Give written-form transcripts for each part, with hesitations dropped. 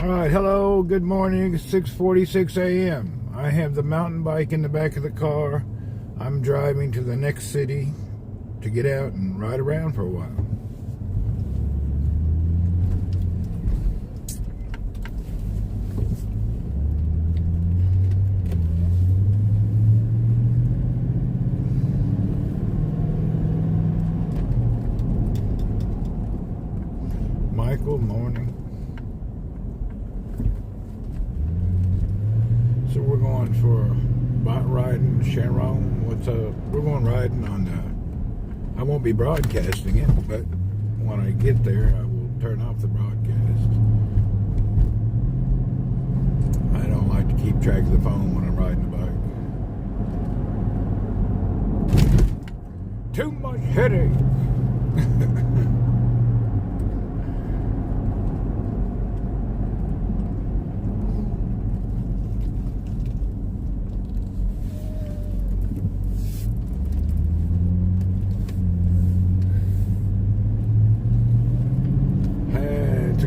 All right, hello, good morning. It's 6:46 a.m. I have the mountain bike in the back of the car. I'm driving to the next city to get out and ride around for a while. Michael, morning. So we're going for bike riding, Sharon. What's up? We're going riding on I won't be broadcasting it, but when I get there, I will turn off the broadcast. I don't like to keep track of the phone when I'm riding the bike. Too much headache.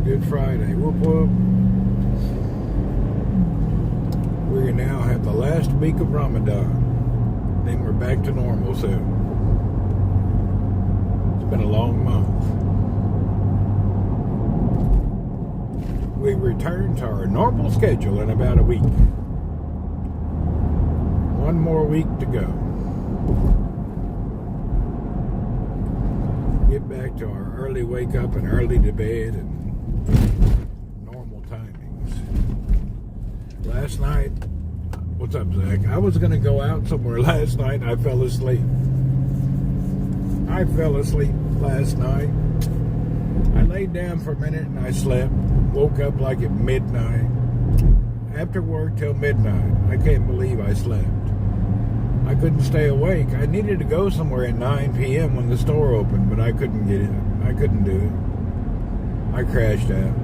Good Friday. Whoop whoop. We now have the last week of Ramadan. Then we're back to normal soon. It's been a long month. We return to our normal schedule in about a week. One more week to go. Get back to our early wake up and early to bed and normal timings. Last night, what's up, Zach? I was going to go out somewhere last night and I fell asleep. I fell asleep last night. I laid down for a minute and I slept. Woke up like at midnight. After work till midnight. I can't believe I slept. I couldn't stay awake. I needed to go somewhere at 9 p.m. when the store opened, but I couldn't get in. I couldn't do it. I crashed out.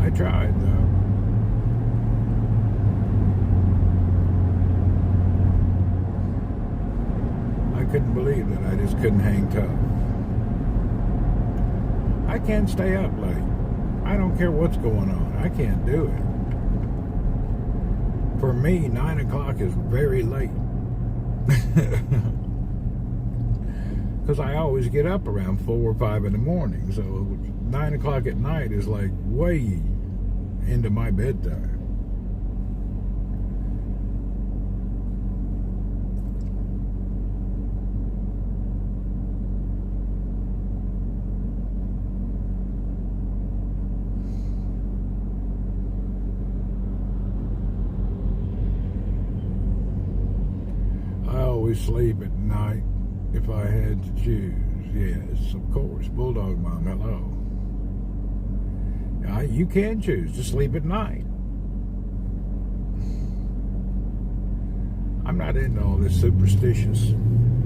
I tried, though. I couldn't believe that. I just couldn't hang tough. I can't stay up late. I don't care what's going on. I can't do it. For me, 9 o'clock is very late. Because I always get up around 4 or 5 in the morning. So 9 o'clock at night is like way into my bedtime. I always sleep at night. If I had to choose, yes, of course. Bulldog Mom, hello. You can choose to sleep at night. I'm not into all this superstitious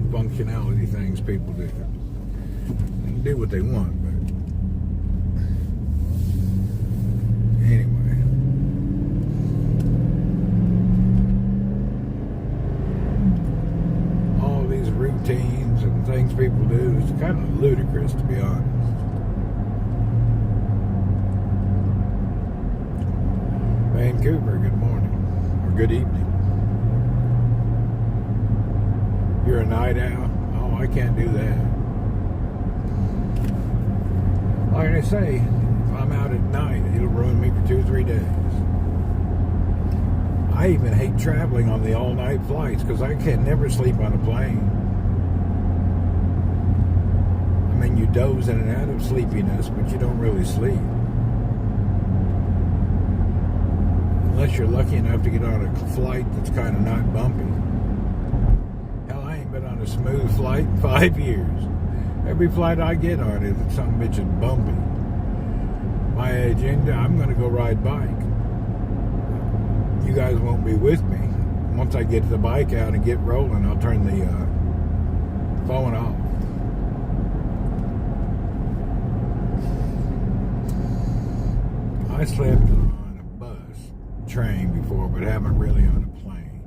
functionality things people do. They can do what they want, but anyway. All these routines and things people do is kind of ludicrous, to be honest. Vancouver, good morning or good evening. You're a night owl? Oh, I can't do that. Like I say, if I'm out at night, it'll ruin me for 2 or 3 days. I even hate traveling on the all-night flights because I can never sleep on a plane. I mean, you doze in and out of sleepiness, but you don't really sleep. Unless you're lucky enough to get on a flight that's kind of not bumpy. Hell, I ain't been on a smooth flight in 5 years. Every flight I get on is some bitch is bumpy. My agenda, I'm going to go ride bike. You guys won't be with me. Once I get the bike out and get rolling, I'll turn the phone off. I slept on a bus, train before, but haven't really on a plane.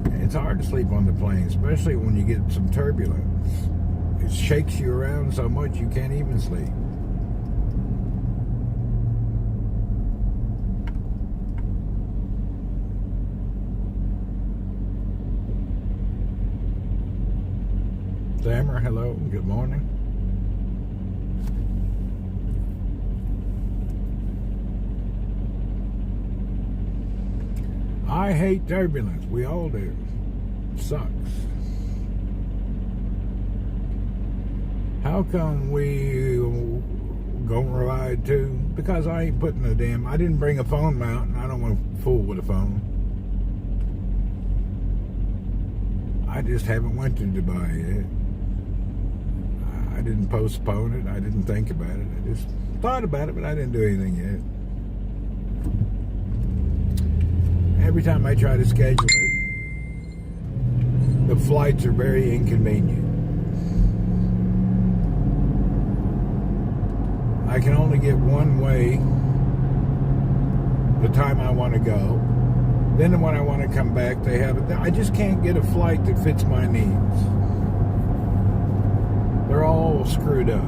And it's hard to sleep on the plane, especially when you get some turbulence. It shakes you around so much you can't even sleep. Stammer, hello, good morning. I hate turbulence. We all do. It sucks. How come we gonna ride too? Because I ain't putting a damn... I didn't bring a phone mount, and I don't want to fool with a phone. I just haven't went to Dubai yet. I didn't postpone it. I didn't think about it. I just thought about it, but I didn't do anything yet. Every time I try to schedule it, the flights are very inconvenient. I can only get one way the time I want to go. Then when I want to come back, they have it. I just can't get a flight that fits my needs. They're all screwed up.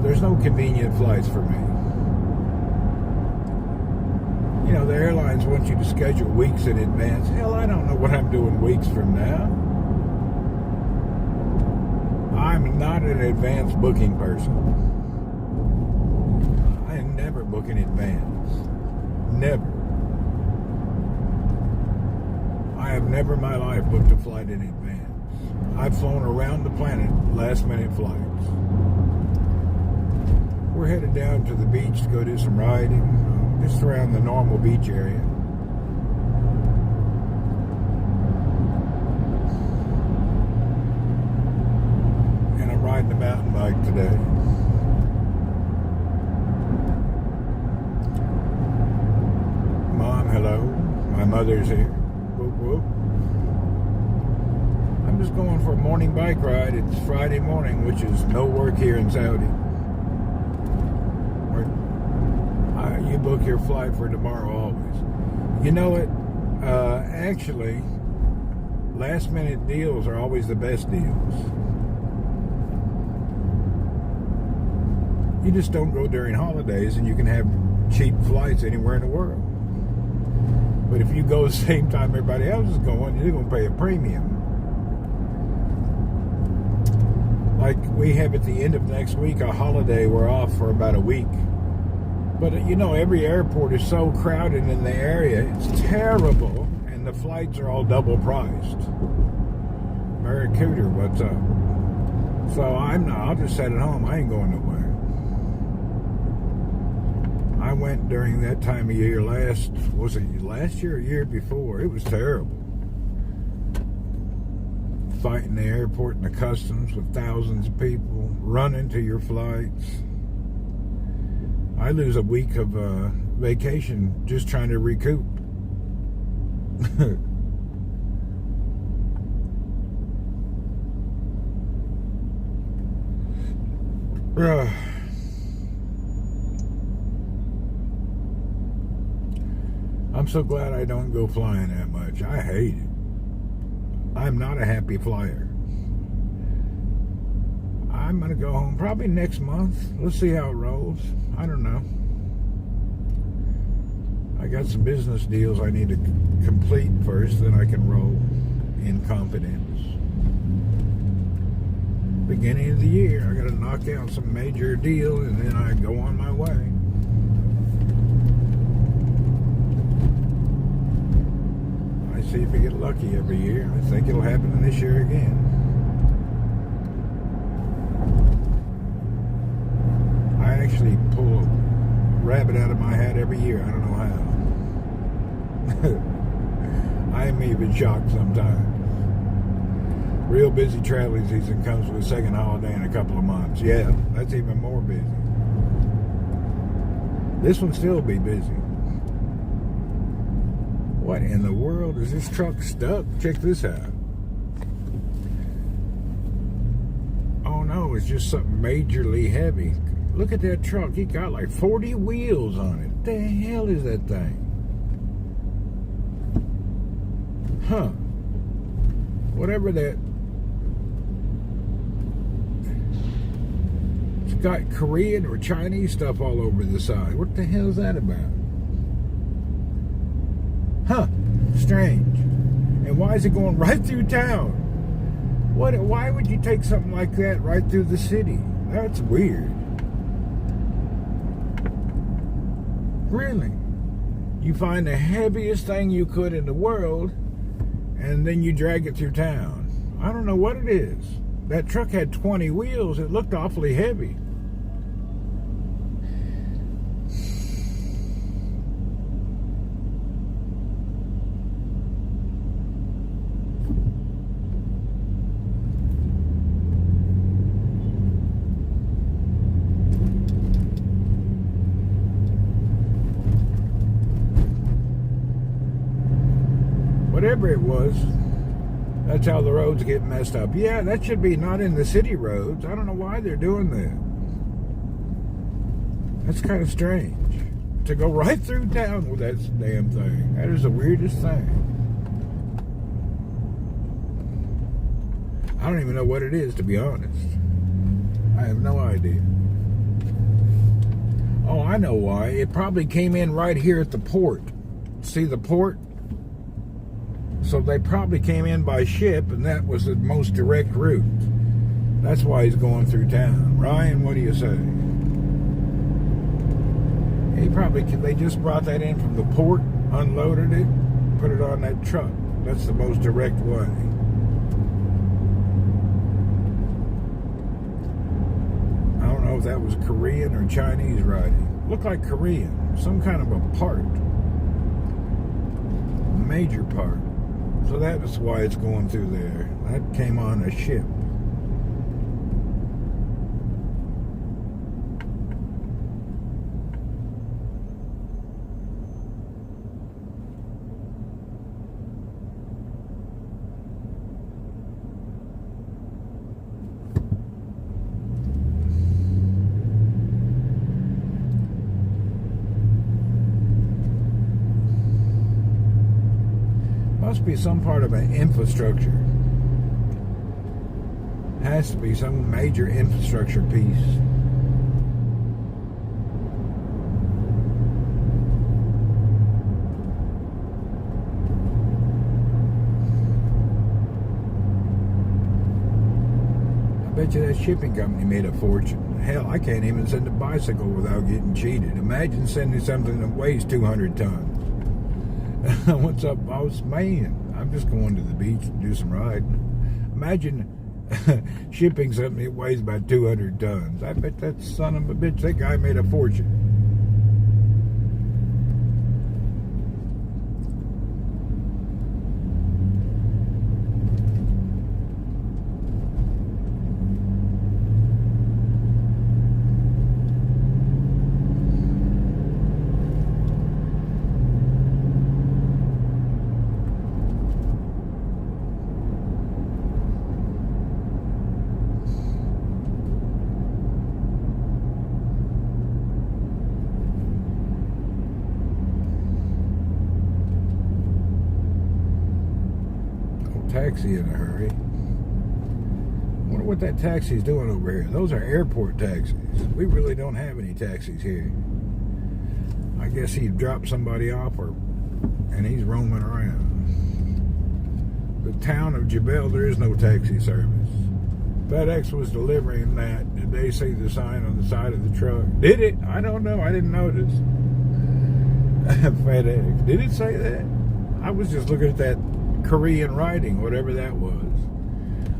There's no convenient flights for me. You know, the airlines want you to schedule weeks in advance. Hell, I don't know what I'm doing weeks from now. I'm not an advance booking person. I never book in advance. Never. I have never in my life booked a flight in advance. I've flown around the planet last minute flights. We're headed down to the beach to go do some riding, just around the normal beach area. And I'm riding a mountain bike today. Mom, hello. My mother's here. Whoop, whoop. I'm just going for a morning bike ride. It's Friday morning, which is no work here in Saudi. You book your flight for tomorrow always. You know it, actually, last minute deals are always the best deals. You just don't go during holidays and you can have cheap flights anywhere in the world. But if you go the same time everybody else is going, you're going to pay a premium. Like we have at the end of next week a holiday, we're off for about a week. But, you know, every airport is so crowded in the area. It's terrible. And the flights are all double priced. Barracuda, what's up? So I'll just sit at home. I ain't going nowhere. I went during that time of year was it last year or year before? It was terrible. Fighting the airport and the customs with thousands of people running to your flights. I lose a week of vacation just trying to recoup. I'm so glad I don't go flying that much. I hate it. I'm not a happy flyer. I'm going to go home probably next month. Let's see how it rolls. I don't know. I got some business deals I need to complete first, then I can roll in confidence. Beginning of the year, I got to knock out some major deal, and then I go on my way. I see if I get lucky every year. I think it'll happen this year again. I actually pull a rabbit out of my hat every year. I don't know how. I am even shocked sometimes. Real busy traveling season comes with a second holiday in a couple of months. Yeah, that's even more busy. This one still be busy. What in the world is this truck stuck? Check this out. Oh no, it's just something majorly heavy. Look at that truck. He got like 40 wheels on it. What the hell is that thing? Huh. Whatever that. It's got Korean or Chinese stuff all over the side. What the hell is that about? Huh, strange. And why is it going right through town? Why would you take something like that right through the city? That's weird. Really? You find the heaviest thing you could in the world, and then you drag it through town. I don't know what it is. That truck had 20 wheels. It looked awfully heavy. Whatever it was, that's how the roads get messed up. Yeah, that should be not in the city roads. I don't know why they're doing that. That's kind of strange. To go right through town with that damn thing. That is the weirdest thing. I don't even know what it is, to be honest. I have no idea. Oh, I know why. It probably came in right here at the port. See the port? So they probably came in by ship, and that was the most direct route. That's why he's going through town. Ryan, what do you say? They just brought that in from the port, unloaded it, put it on that truck. That's the most direct way. I don't know if that was Korean or Chinese writing. Looked like Korean. Some kind of a part. Major part. So that's why it's going through there. That came on a ship. Must be some part of an infrastructure. Has to be some major infrastructure piece. I bet you that shipping company made a fortune. Hell, I can't even send a bicycle without getting cheated. Imagine sending something that weighs 200 tons. What's up, boss? Man, I'm just going to the beach to do some riding. Imagine shipping something that weighs about 200 tons. I bet that son of a bitch, that guy made a fortune. Taxi in a hurry. Wonder what that taxi's doing over here. Those are airport taxis. We really don't have any taxis here. I guess he dropped somebody off, and he's roaming around. The town of Jebel, there is no taxi service. FedEx was delivering that. Did they see the sign on the side of the truck? Did it? I don't know. I didn't notice. FedEx. Did it say that? I was just looking at that Korean writing, whatever that was.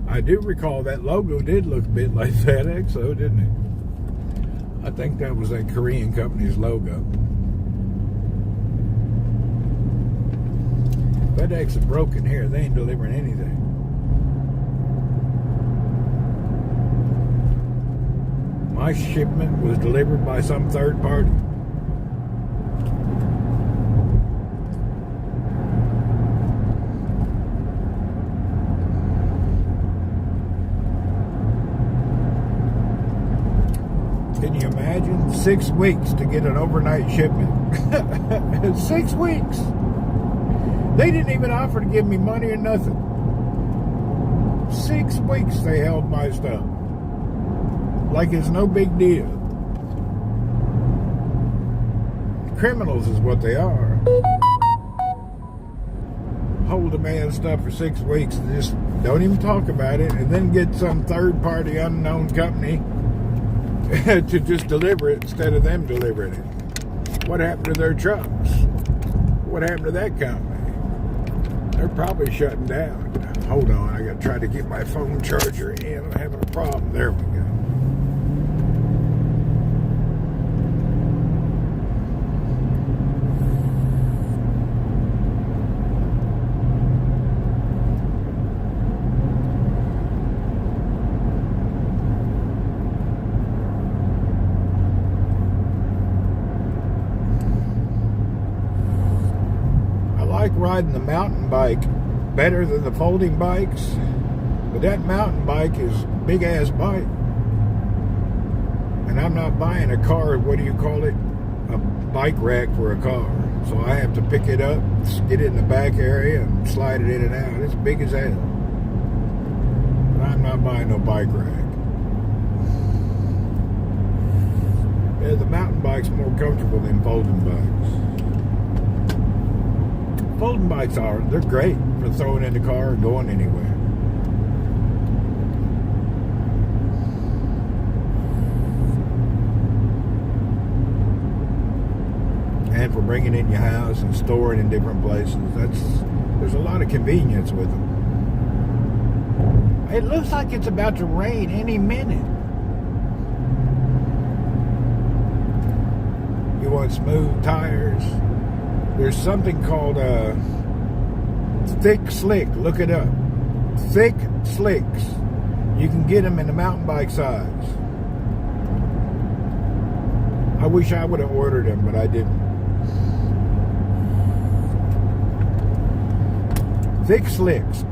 I do recall that logo did look a bit like FedEx, though, didn't it? I think that was that Korean company's logo. FedEx is broken here. They ain't delivering anything. My shipment was delivered by some third party. Can you imagine? 6 weeks to get an overnight shipment. 6 weeks. They didn't even offer to give me money or nothing. 6 weeks they held my stuff. Like it's no big deal. Criminals is what they are. hold a man's stuff for 6 weeks and just don't even talk about it, and then get some third-party unknown company to just deliver it instead of them delivering it. What happened to their trucks? What happened to that company? They're probably shutting down. Hold on, I got to try to get my phone charger in. I'm having a problem. There we go. I like riding the mountain bike better than the folding bikes, but that mountain bike is a big ass bike, and I'm not buying a car, what do you call it, a bike rack for a car, so I have to pick it up, get it in the back area and slide it in and out. It's big as hell, but I'm not buying no bike rack. Yeah, the mountain bike's more comfortable than folding bikes. Folding bikes they're great for throwing in the car and going anywhere. And for bringing in your house and storing in different places. There's a lot of convenience with them. It looks like it's about to rain any minute. You want smooth tires? There's something called Thick Slick. Look it up. Thick Slicks. You can get them in the mountain bike size. I wish I would have ordered them, but I didn't. Thick Slicks.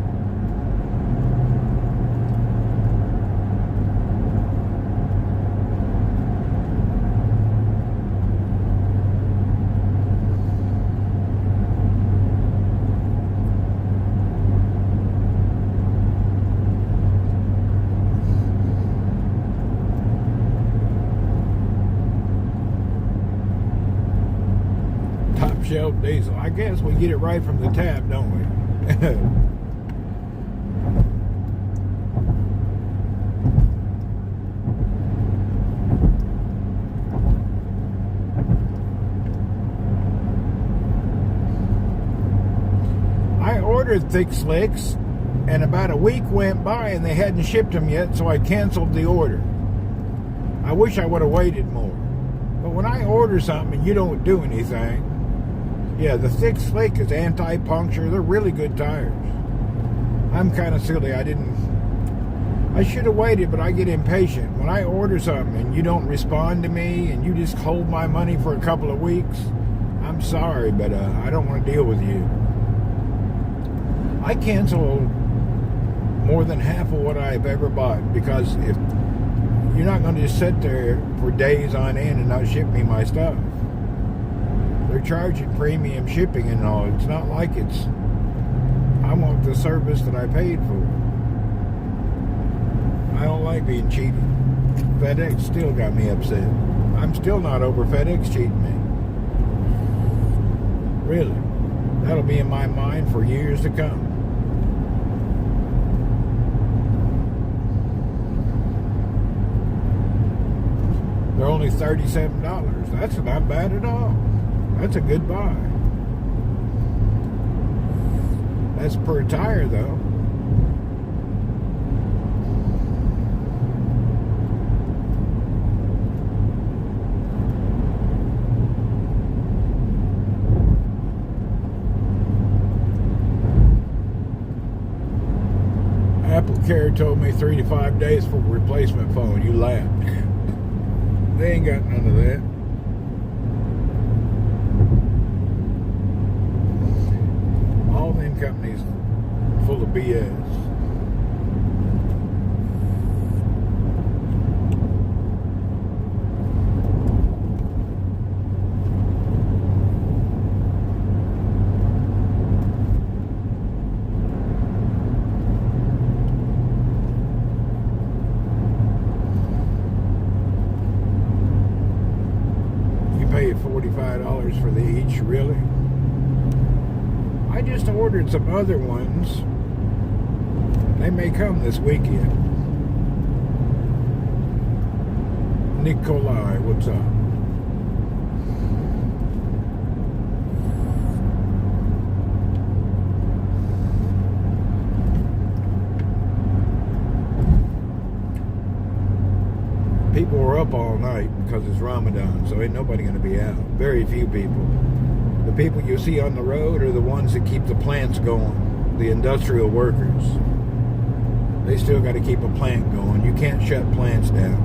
Shelf diesel. I guess we get it right from the tap, don't we? I ordered Thick Slicks, and about a week went by and they hadn't shipped them yet, so I canceled the order. I wish I would have waited more. But when I order something and you don't do anything, yeah, the Thick Slick is anti-puncture. They're really good tires. I'm kind of silly. I should have waited, but I get impatient. When I order something and you don't respond to me and you just hold my money for a couple of weeks, I'm sorry, but I don't want to deal with you. I cancel more than half of what I've ever bought, because if you're not going to just sit there for days on end and not ship me my stuff. They're charging premium shipping and all. It's not like I want the service that I paid for. I don't like being cheated. FedEx still got me upset. I'm still not over FedEx cheating me. Really. That'll be in my mind for years to come. They're only $37. That's not bad at all. That's a good buy. That's per tire, though. Apple Care told me 3 to 5 days for a replacement phone. You laughed. They ain't got none of that. All them companies full of BS. $45 for the each, really? I I just ordered some other ones. They may come this weekend. Nikolai, what's up? People were up all night because it's Ramadan, so ain't nobody going to be out. Very few people. The people you see on the road are the ones that keep the plants going, the industrial workers. They still got to keep a plant going. You can't shut plants down.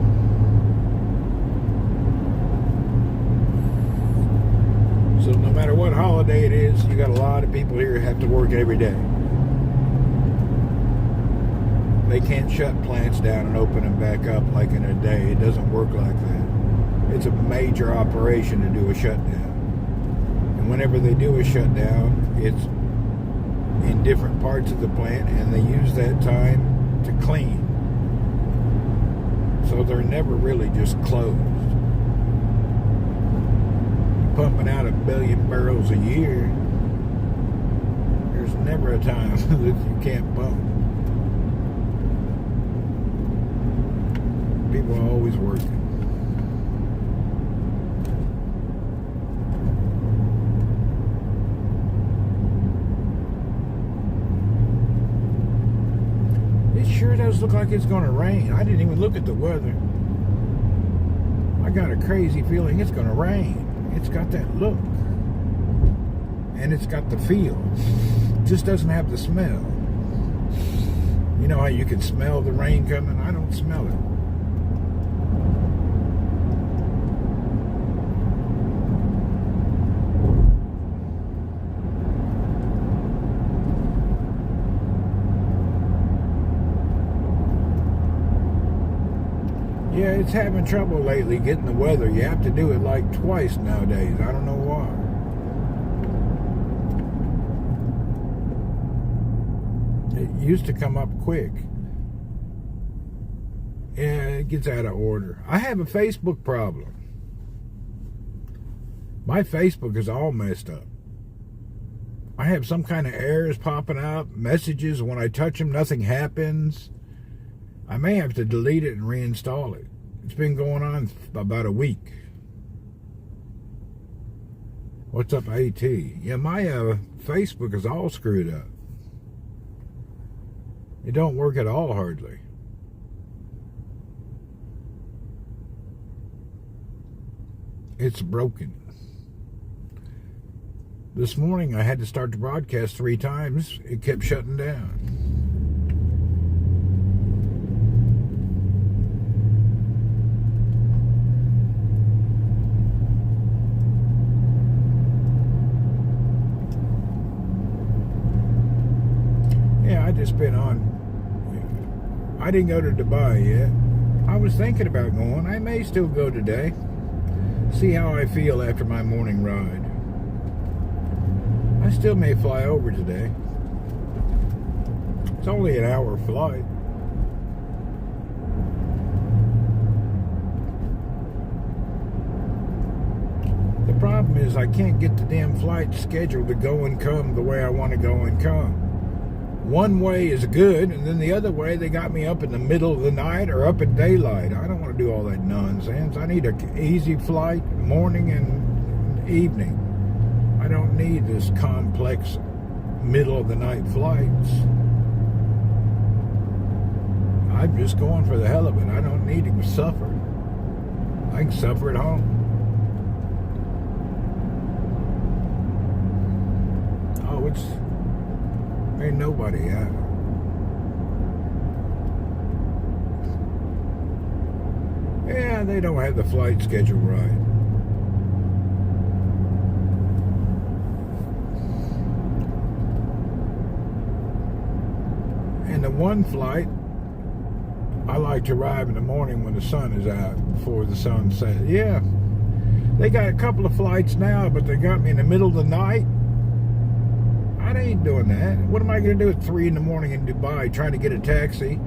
So no matter what holiday it is, you got a lot of people here who have to work every day. They can't shut plants down and open them back up like in a day. It doesn't work like that. It's a major operation to do a shutdown. And whenever they do a shutdown, it's in different parts of the plant, and they use that time to clean. So they're never really just closed. Pumping out 1 billion barrels a year, there's never a time that you can't pump. People are always working. It sure does look like it's going to rain. I didn't even look at the weather. I got a crazy feeling it's going to rain. It's got that look. And it's got the feel. It just doesn't have the smell. You know how you can smell the rain coming? I don't smell it. Yeah, it's having trouble lately getting the weather. You have to do it like twice nowadays. I don't know why. It used to come up quick. Yeah, it gets out of order. I have a Facebook problem. My Facebook is all messed up. I have some kind of errors popping up, messages. When I touch them, nothing happens. I may have to delete it and reinstall it. It's been going on about a week. What's up, AT? Yeah, my Facebook is all screwed up. It don't work at all, hardly. It's broken. This morning I had to start the broadcast 3 times. It kept shutting down. Yeah, I just been on. I didn't go to Dubai yet. I was thinking about going. I may still go today. See how I feel after my morning ride. I still may fly over today. It's only an hour flight. The problem is I can't get the damn flight scheduled to go and come the way I want to go and come. One way is good, and then the other way they got me up in the middle of the night or up at daylight. I don't want to do all that nonsense. I need an easy flight, morning and evening. I don't need this complex middle of the night flights. I'm just going for the hell of it. I don't need to suffer. I can suffer at home. Oh, ain't nobody out. Yeah, they don't have the flight schedule right. And the one flight, I like to arrive in the morning when the sun is out, before the sun sets. Yeah, they got a couple of flights now, but they got me in the middle of the night. I ain't doing that. What am I going to do at 3 in the morning in Dubai, trying to get a taxi,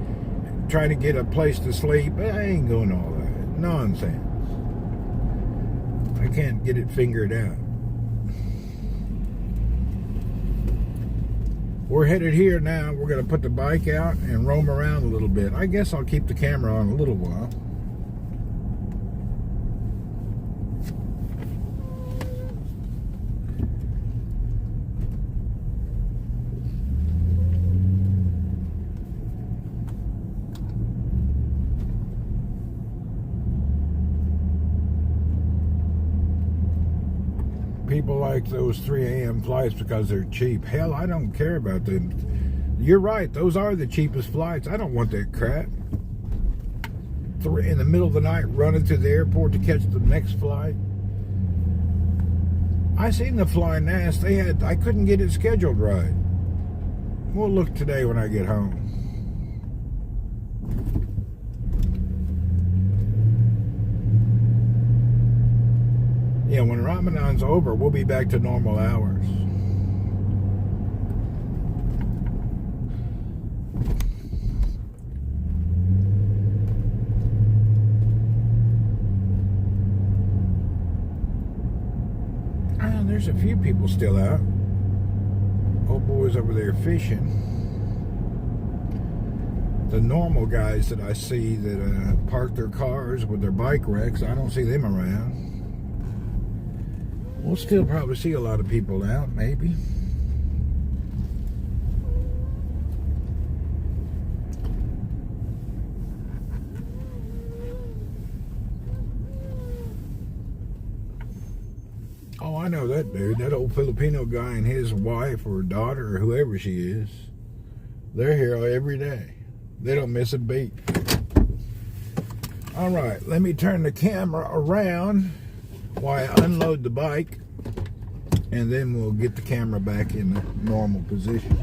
trying to get a place to sleep? I ain't doing all that. Nonsense. I can't get it figured out. we're headed here now. We're going to put the bike out and roam around a little bit. I guess I'll keep the camera on a little while. People like those 3 a.m. flights because they're cheap. Hell, I don't care about them. You're right. Those are the cheapest flights. I don't want that crap. In the middle of the night, running to the airport to catch the next flight. I seen the Fly Nast. I couldn't get it scheduled right. We'll look today when I get home. Yeah, when Ramadan's over, we'll be back to normal hours. There's a few people still out. Old boys over there fishing. The normal guys that I see that park their cars with their bike wrecks, I don't see them around. We'll still probably see a lot of people out, maybe. Oh, I know that dude. That old Filipino guy and his wife or daughter or whoever she is. They're here every day. They don't miss a beat. All right, let me turn the camera around while I unload the bike, and then we'll get the camera back in the normal position.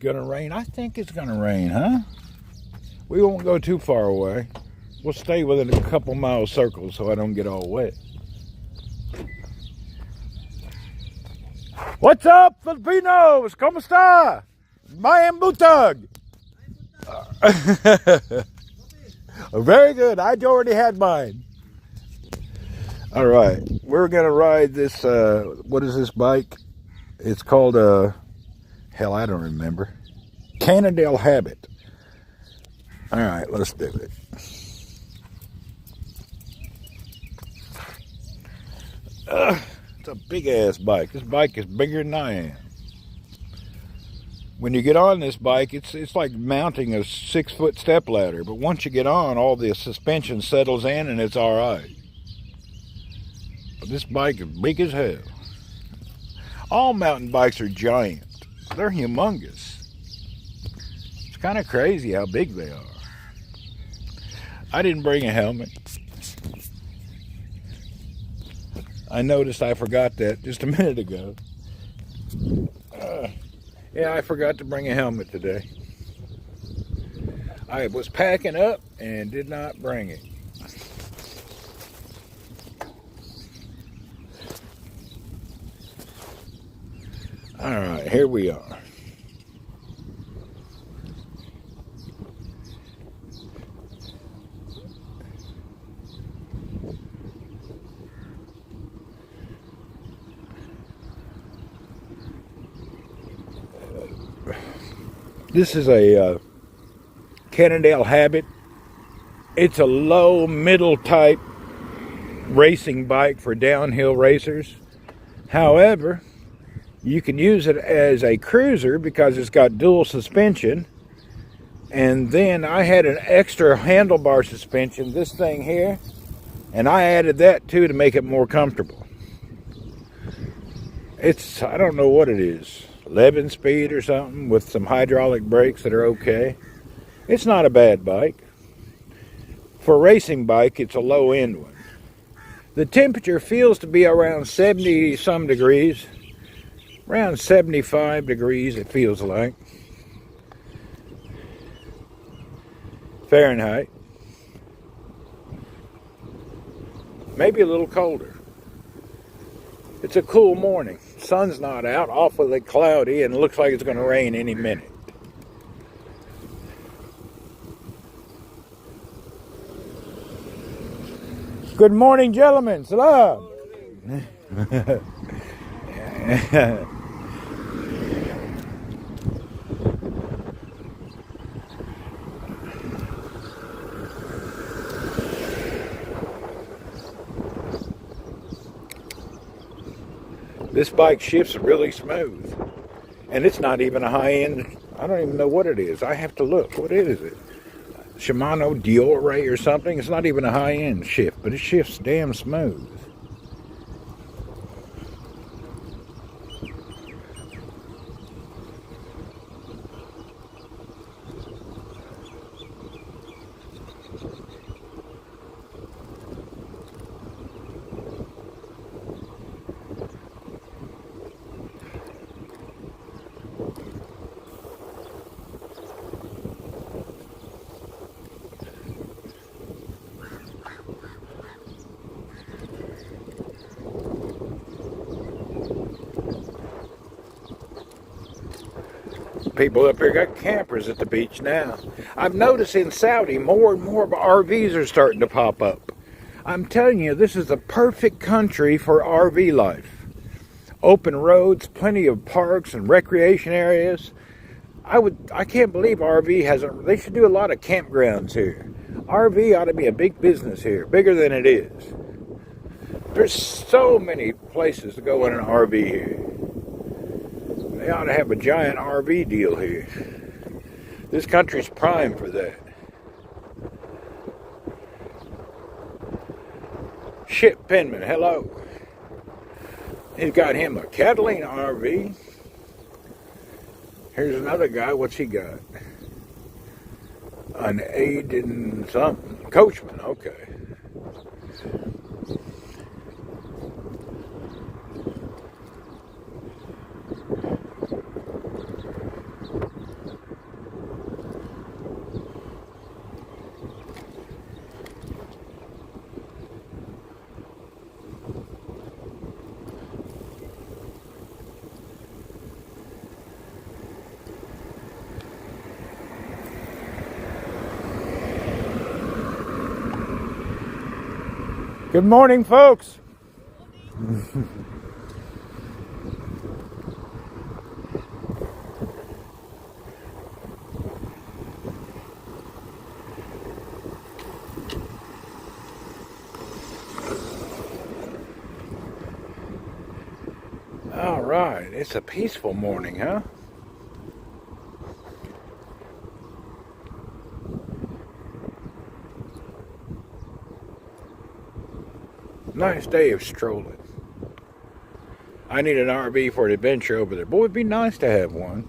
Gonna rain? I think it's gonna rain, huh? We won't go too far away. We'll stay within a couple mile circle so I don't get all wet. What's up, Filipinos? ¿Cómo está? Mayang butag. Very good. I already had mine. All right, we're gonna ride this. What is this bike? It's called hell, I don't remember. Cannondale Habit. All right, let's do it. It's a big ass bike. This bike is bigger than I am. When you get on this bike, it's like mounting a 6-foot step ladder. But once you get on, all the suspension settles in and it's all right. But this bike is big as hell. All mountain bikes are giant. They're humongous. It's kind of crazy how big they are. I didn't bring a helmet. I noticed I forgot that just a minute ago. Yeah, I forgot to bring a helmet today. I was packing up and did not bring it. All right, here we are. This is a Cannondale Habit. It's a low middle type racing bike for downhill racers. However, you can use it as a cruiser because it's got dual suspension. And then I had an extra handlebar suspension, this thing here, and I added that too to make it more comfortable. It's, I don't know what it is, 11 speed or something with some hydraulic brakes that are okay. It's not a bad bike. For a racing bike, it's a low end one. The temperature feels to be around 70 some degrees. Around 75 degrees it feels like. Fahrenheit. Maybe a little colder. It's a cool morning. Sun's not out, awfully cloudy, and it looks like it's going to rain any minute. Good morning, gentlemen. Salam. This bike shifts really smooth. And it's not even a high-end, I don't even know what it is. I have to look. What is it? Shimano Diore or something? It's not even a high-end shift, but it shifts damn smooth. People up here got campers at the beach now. I've noticed in Saudi more and more RVs are starting to pop up. I'm telling you, this is the perfect country for RV life. Open roads, plenty of parks and recreation areas. I can't believe RV hasn't, they should do a lot of campgrounds here. RV ought to be a big business here, bigger than it is. There's so many places to go in an RV here. They ought to have a giant RV deal here. This country's prime for that. Ship Penman, hello. He's got him a Catalina RV. Here's another guy. What's he got? An Aiden something. Coachman, okay. Good morning, folks. All right, it's a peaceful morning, huh? Nice day of strolling. I need an RV for an adventure over there. Boy, it'd be nice to have one.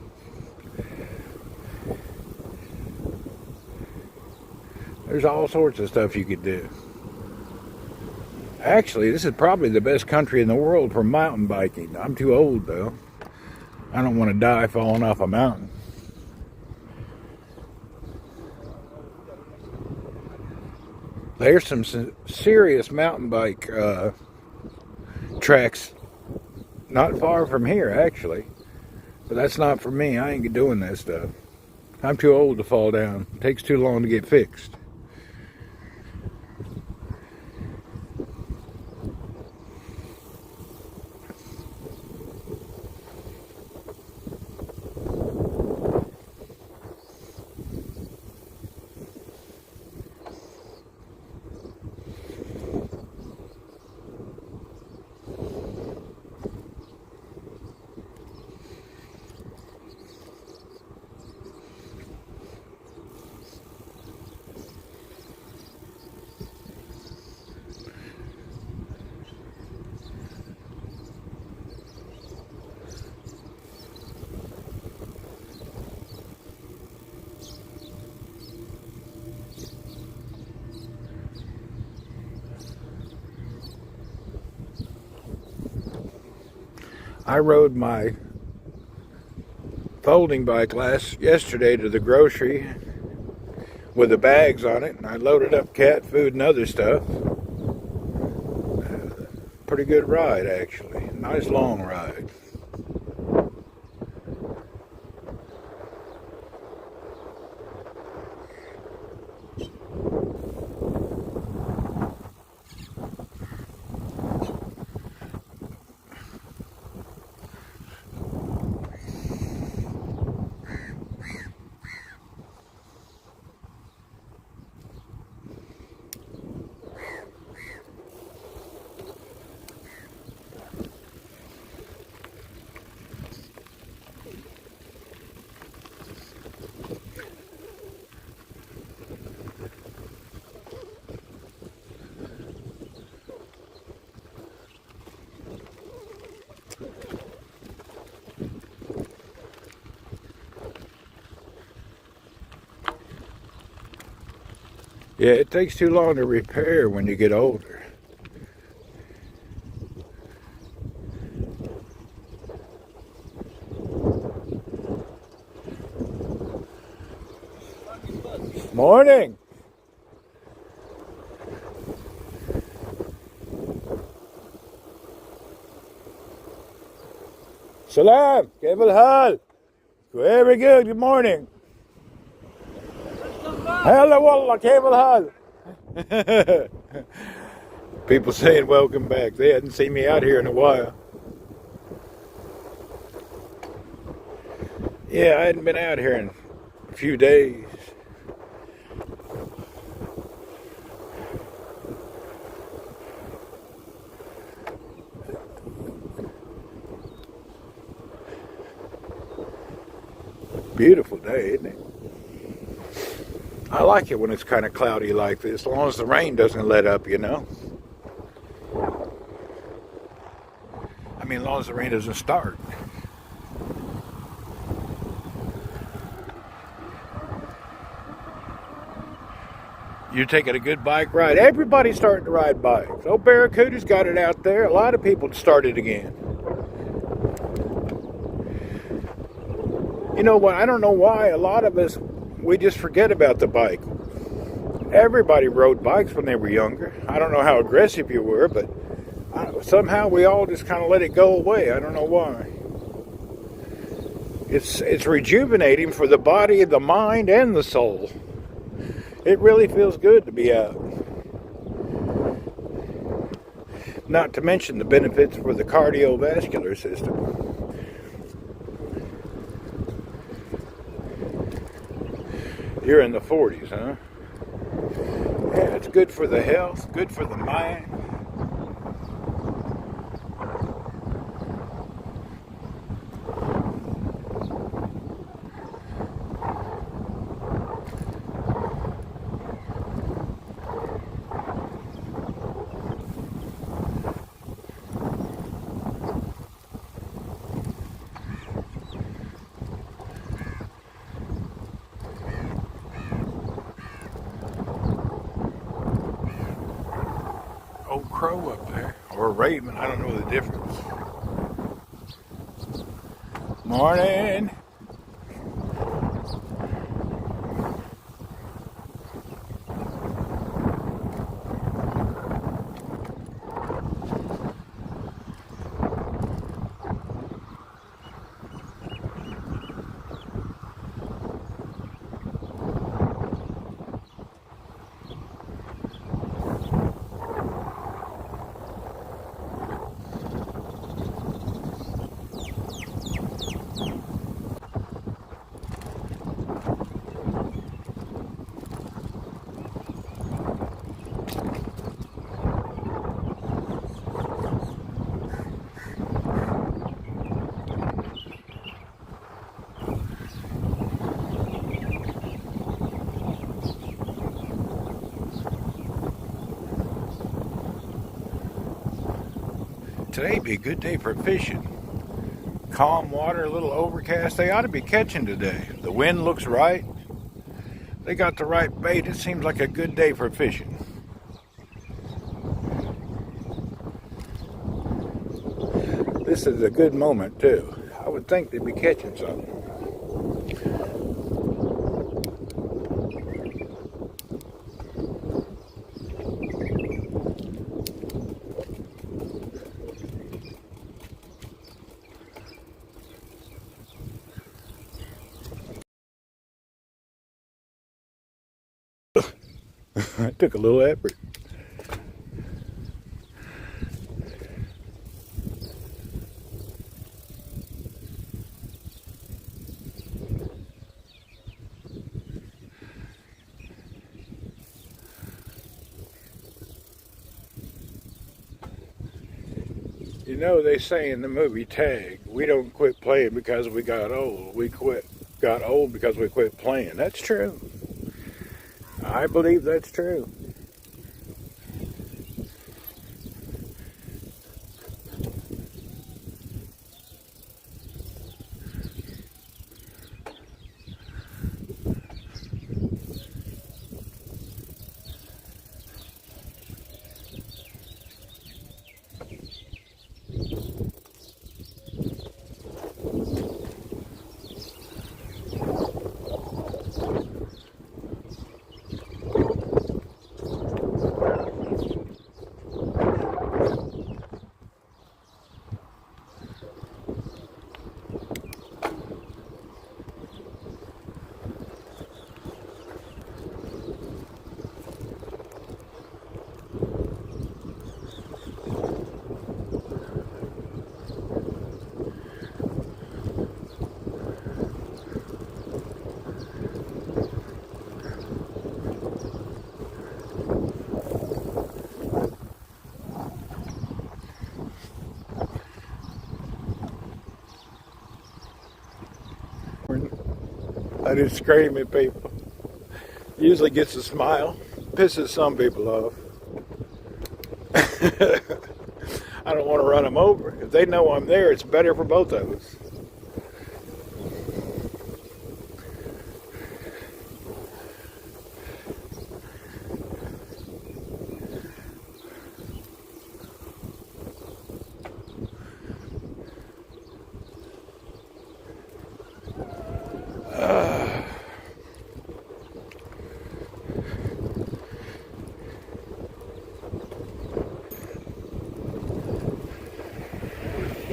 There's all sorts of stuff you could do. Actually, this is probably the best country in the world for mountain biking. I'm too old, though. I don't want to die falling off a mountain. There's some serious mountain bike tracks not far from here, actually. But that's not for me. I ain't doing that stuff. I'm too old to fall down. It takes too long to get fixed. I rode my folding bike yesterday to the grocery with the bags on it, and I loaded up cat food and other stuff. Pretty good ride, actually. Nice long ride. Yeah, it takes too long to repair when you get older. Morning. Salam. كيف الحال? Very good. Good morning. Hello, wallah. كيف الحال? People saying welcome back. They hadn't seen me out here in a while. Yeah, I hadn't been out here in a few days. Beautiful day, isn't it? I like it when it's kind of cloudy like this, as long as the rain doesn't let up, you know. I mean, as long as the rain doesn't start. You're taking a good bike ride. Everybody's starting to ride bikes. Old Barracuda's got it out there. A lot of people started again. You know what? I don't know why a lot of us, we just forget about the bike. Everybody rode bikes when they were younger. I don't know how aggressive you were, but somehow we all just kind of let it go away. I don't know why. It's rejuvenating for the body, the mind, and the soul. It really feels good to be out. Not to mention the benefits for the cardiovascular system. You're in the 40s, huh? Yeah, it's good for the health, good for the mind. Old crow up there, or a raven, I don't know the difference. Morning. Today be a good day for fishing. Calm water, a little overcast. They ought to be catching today. The wind looks right. They got the right bait. It seems like a good day for fishing. This is a good moment too. I would think they'd be catching something. It took a little effort. You know, they say in the movie Tag, we don't quit playing because we got old. We got old because we quit playing. That's true. I believe that's true. I just scream at people. Usually gets a smile. Pisses some people off. I don't want to run them over. If they know I'm there, it's better for both of us.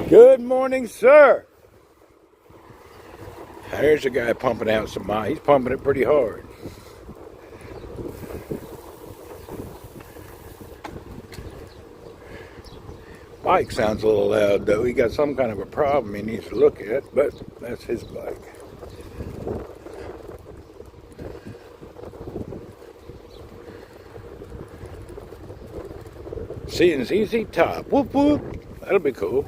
Good morning, sir. There's a guy pumping out some mine. He's pumping it pretty hard. Bike sounds a little loud though. He got some kind of a problem he needs to look at, but that's his bike. Seeing ZZ Top. Whoop whoop. That'll be cool.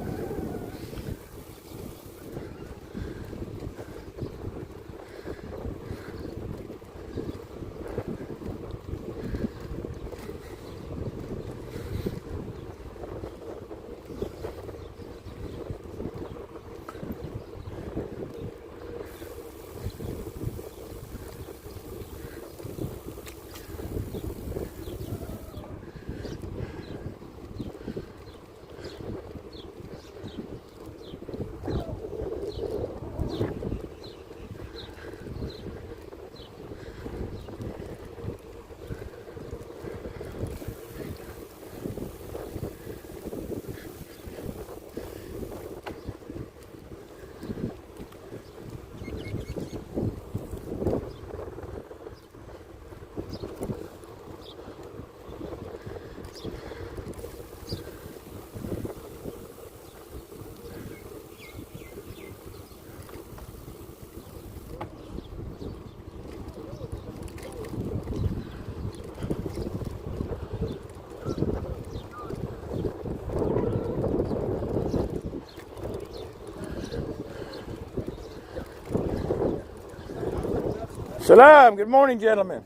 Salam, good morning, gentlemen.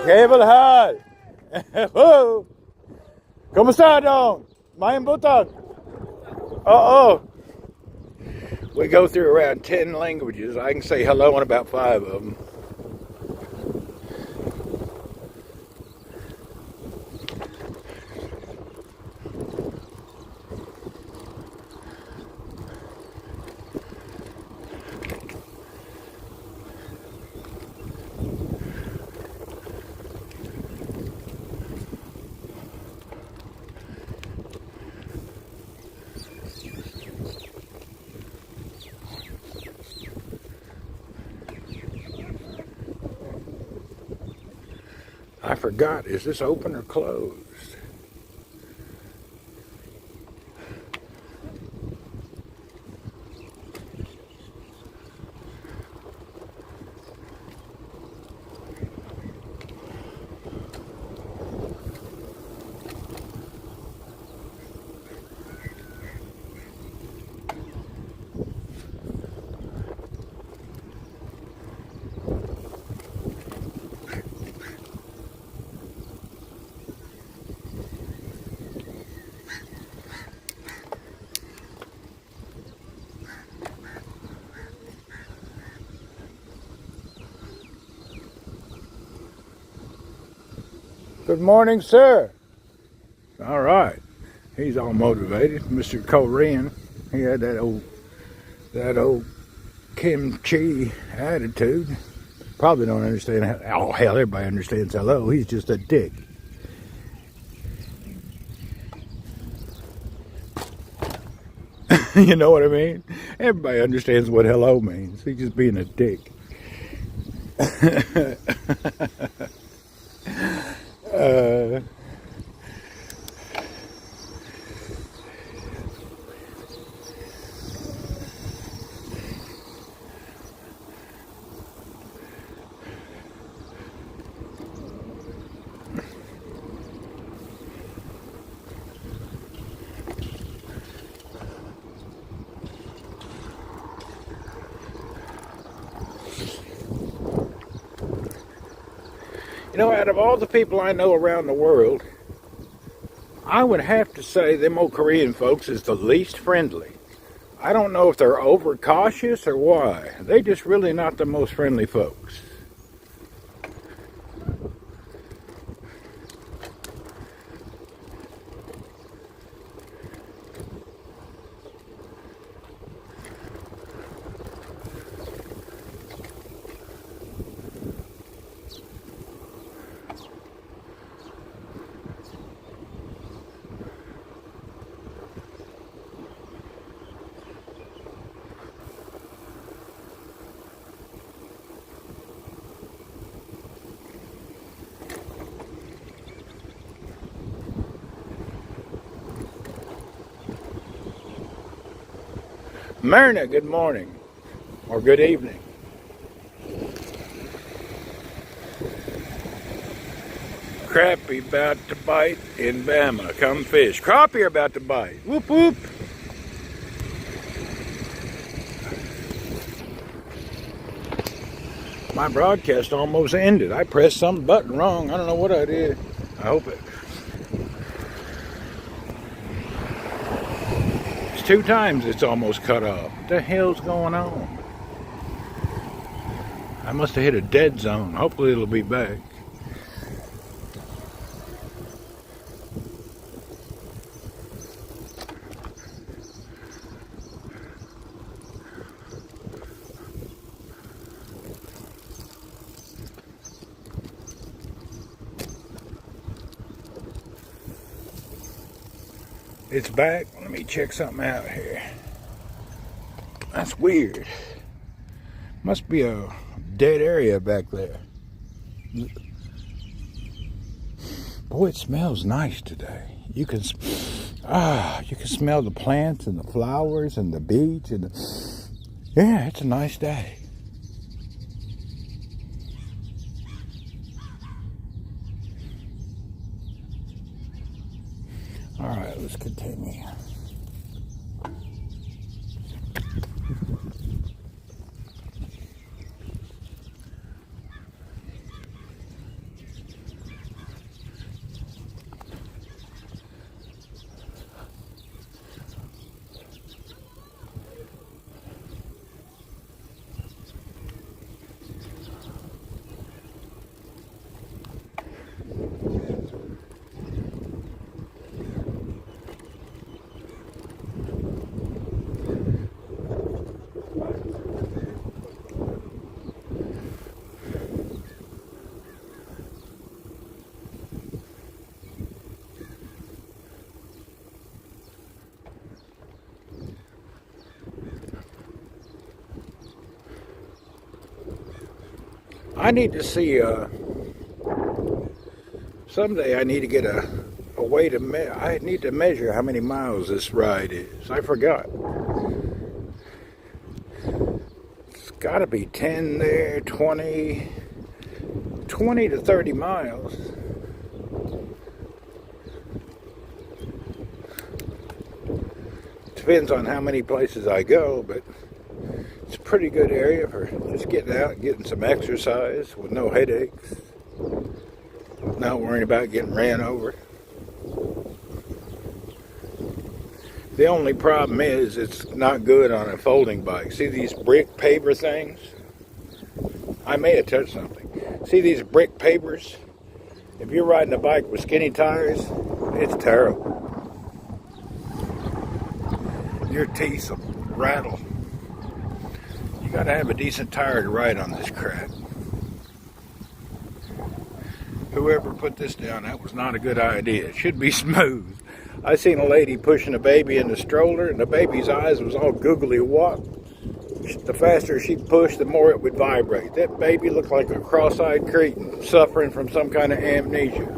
Cable high. Whoa. ¿Cómo está, don? Mayan Butag. Uh-oh. We go through around 10 languages. I can say hello in about 5 of them. I forgot, is this open or closed? Good morning, sir. All right. He's all motivated. Mr. Korean. He had that old kimchi attitude. Probably don't understand. Oh, hell, everybody understands hello. He's just a dick. You know what I mean? Everybody understands what hello means. He's just being a dick. You know, out of all the people I know around the world, I would have to say them old Korean folks is the least friendly. I don't know if they're overcautious or why. They just really not the most friendly folks. Myrna, good morning, or good evening. Crappie about to bite in Bama. Come fish. Crappie are about to bite. Whoop whoop. My broadcast almost ended. I pressed some button wrong. I don't know what I did. I hope it. It's 2 times it's almost cut off. What the hell's going on? I must have hit a dead zone. Hopefully it'll be back. It's back. Let me check something out here. That's weird. Must be a dead area back there. Boy, it smells nice today. You can smell the plants and the flowers and the beach and yeah, it's a nice day. All right, let's continue. I need to see, someday I need to get a way to, I need to measure how many miles this ride is. I forgot. It's got to be 10 there, 20 to 30 miles. Depends on how many places I go, but it's a pretty good area for just getting out and getting some exercise with no headaches. Not worrying about getting ran over. The only problem is it's not good on a folding bike. See these brick paver things? I may have touched something. See these brick pavers? If you're riding a bike with skinny tires, it's terrible. Your teeth will rattle. You gotta have a decent tire to ride on this crap. Whoever put this down, that was not a good idea. It should be smooth. I seen a lady pushing a baby in the stroller, and the baby's eyes was all googly what. The faster she pushed, the more it would vibrate. That baby looked like a cross-eyed cretin suffering from some kind of amnesia.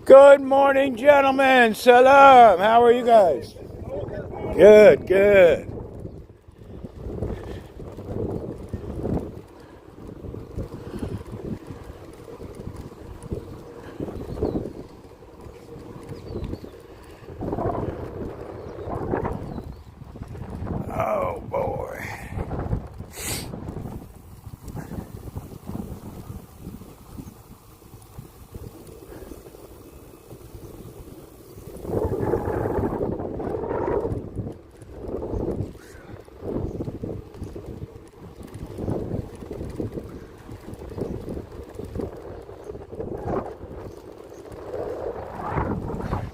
Good morning, gentlemen. Salam. How are you guys? Good, good. Oh, boy.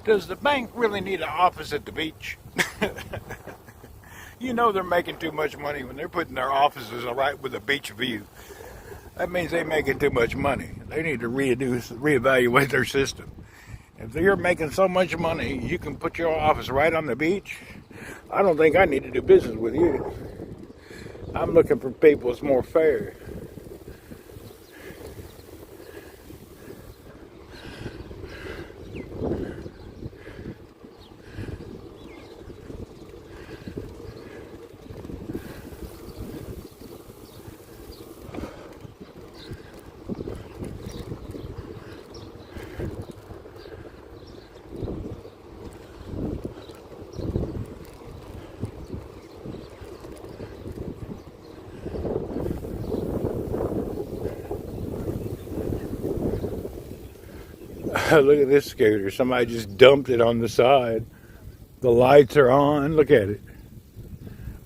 Does the bank really need an office at the beach? You know they're making too much money when they're putting their offices right with a beach view. That means they're making too much money. They need to reevaluate their system. If you're making so much money, you can put your office right on the beach. I don't think I need to do business with you. I'm looking for people that's more fair. Look at this scooter. Somebody just dumped it on the side. The lights are on. Look at it.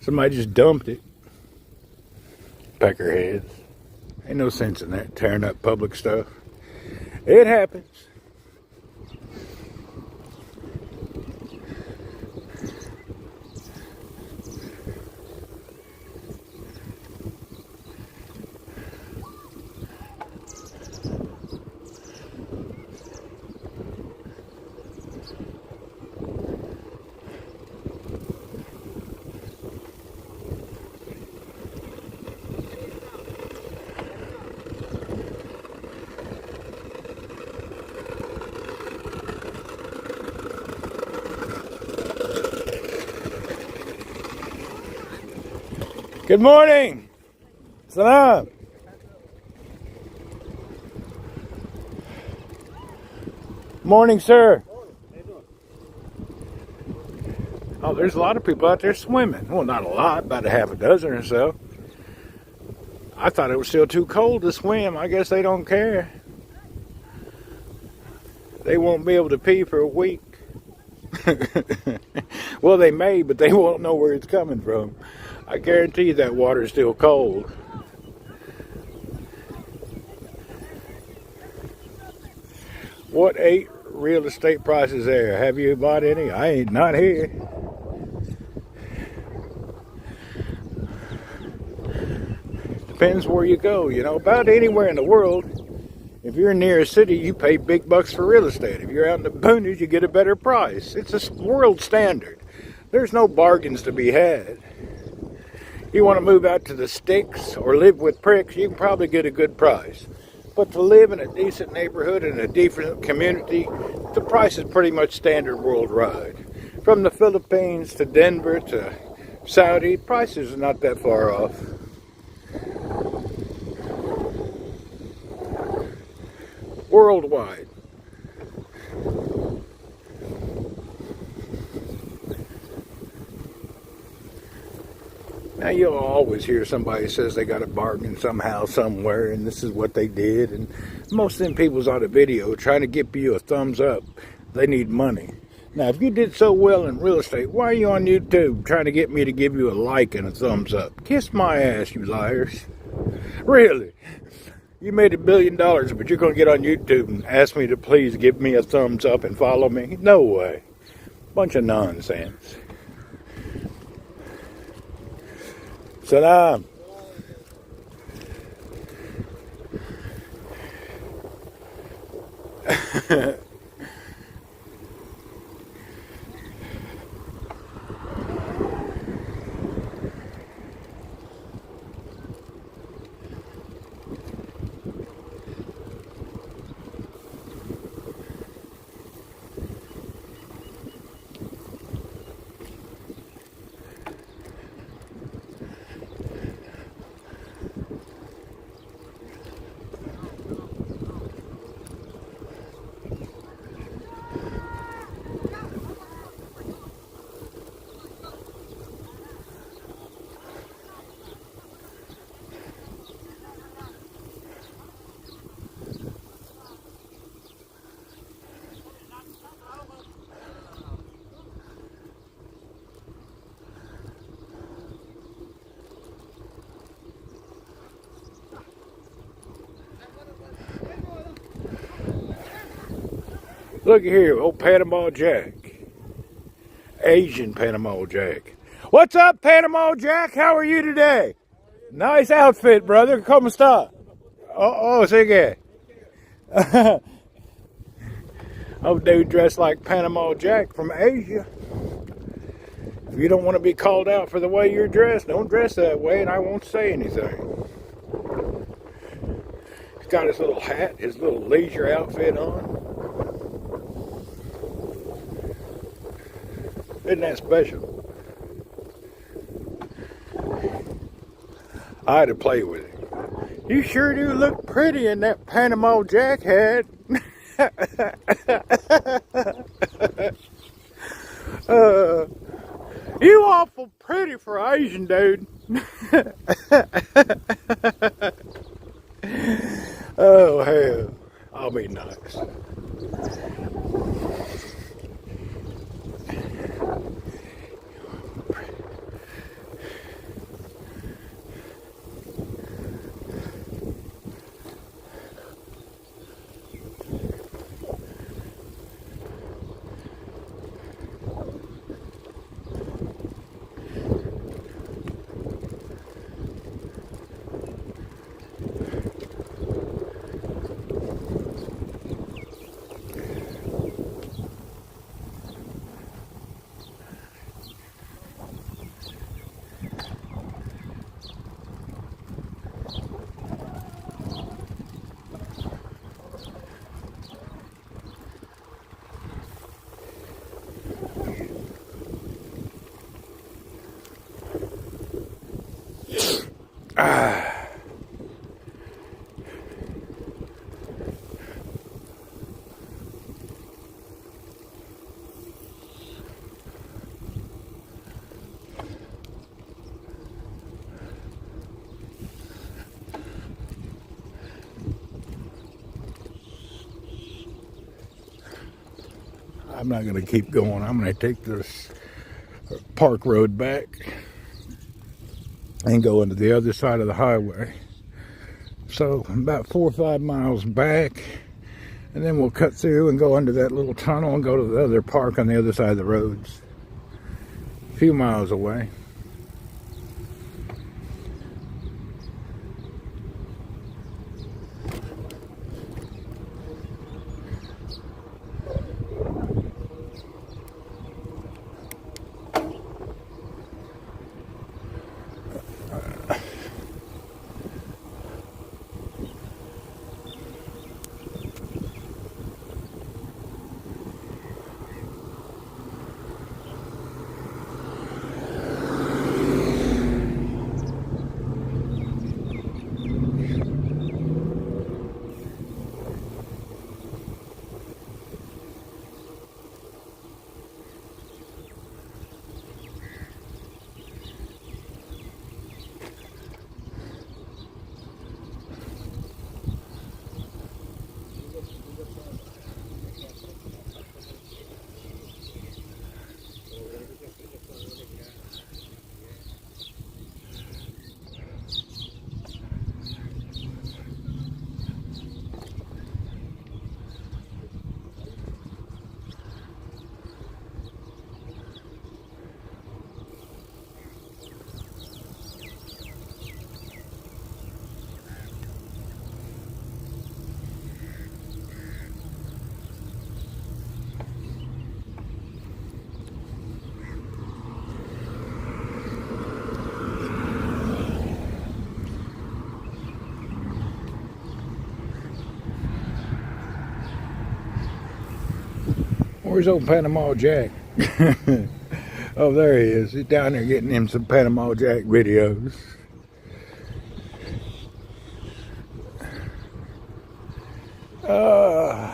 Somebody just dumped it. Peckerheads. Ain't no sense in that, tearing up public stuff. It happens. Good morning. Salam. Morning, sir. Oh, there's a lot of people out there swimming. Well, not a lot, about a half a dozen or so. I thought it was still too cold to swim. I guess they don't care. They won't be able to pee for a week. Well, they may, but they won't know where it's coming from. I guarantee you that water's still cold. What 8 real estate prices there? Have you bought any? I ain't not here. depends where you go. You know, about anywhere in the world, if you're near a city, you pay big bucks for real estate. If you're out in the boonies, you get a better price. It's a world standard. There's no bargains to be had. You want to move out to the sticks or live with pricks, you can probably get a good price. But to live in a decent neighborhood, in a decent community, the price is pretty much standard worldwide. From the Philippines to Denver to Saudi, prices are not that far off. Worldwide. Now you'll always hear somebody says they got a bargain somehow, somewhere, and this is what they did. And most of them people's on a video trying to give you a thumbs up. They need money. Now, if you did so well in real estate, why are you on YouTube trying to get me to give you a like and a thumbs up? Kiss my ass, you liars. Really? You made $1 billion, but you're going to get on YouTube and ask me to please give me a thumbs up and follow me? No way. Bunch of nonsense. Salam. Look here, old Panama Jack. Asian Panama Jack. What's up, Panama Jack? How are you today? Nice outfit, brother. ¿Cómo está? Oh, sigue. Oh, dude dressed like Panama Jack from Asia. If you don't want to be called out for the way you're dressed, don't dress that way and I won't say anything. He's got his little hat, his little leisure outfit on. Isn't that special? I had to play with it. You sure do look pretty in that Panama Jack hat. You awful pretty for Asian, dude. Oh, hell. I'll be nice. I'm not going to keep going. I'm going to take this park road back and go into the other side of the highway. So about 4 or 5 miles back, and then we'll cut through and go under that little tunnel and go to the other park on the other side of the roads. A few miles away. Where's old Panama Jack? Oh, there he is. He's down there getting him some Panama Jack videos. Oh.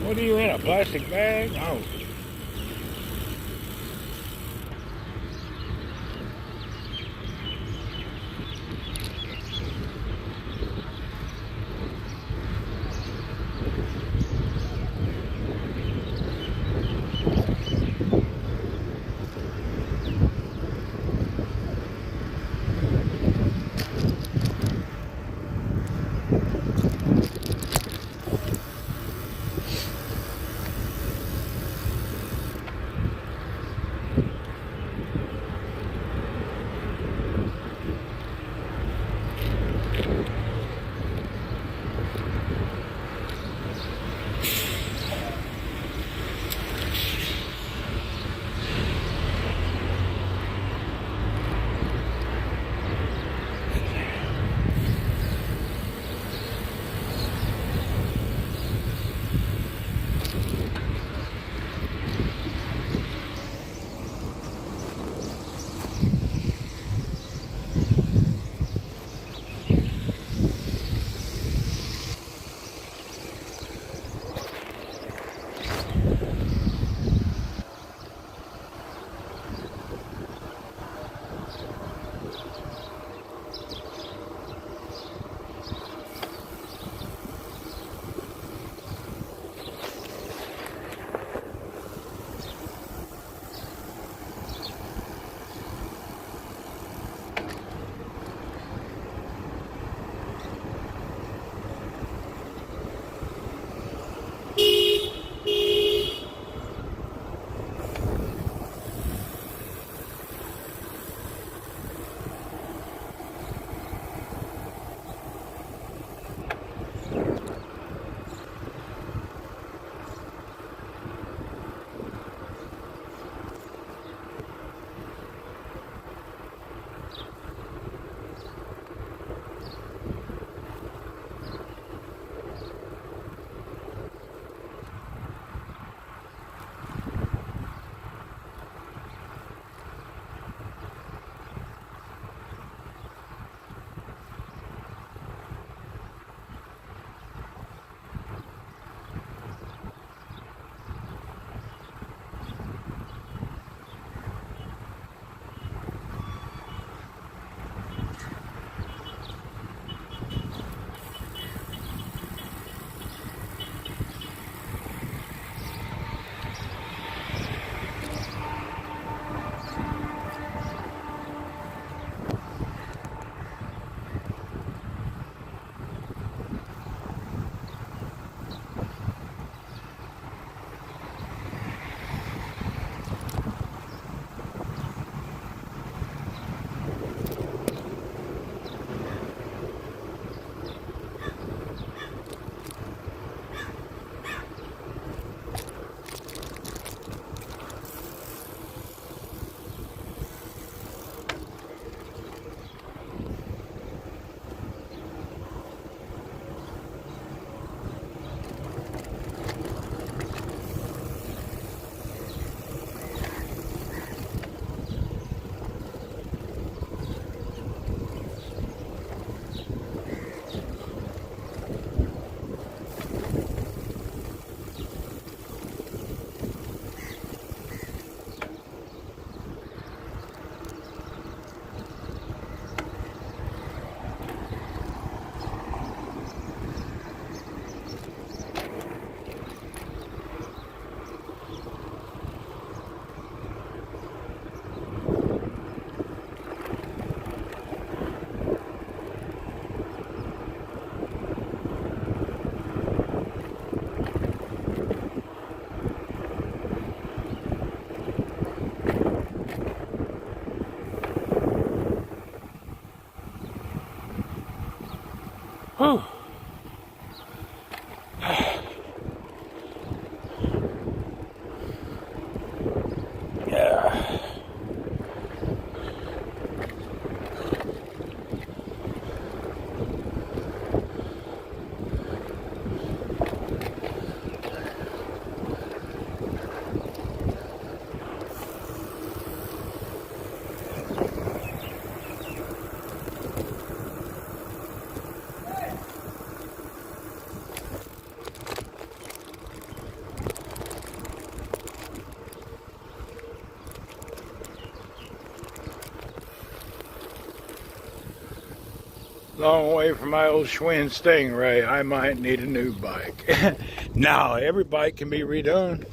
What are you in, a plastic bag? Oh. Long way from my old Schwinn Stingray. I might need a new bike. Now, every bike can be redone.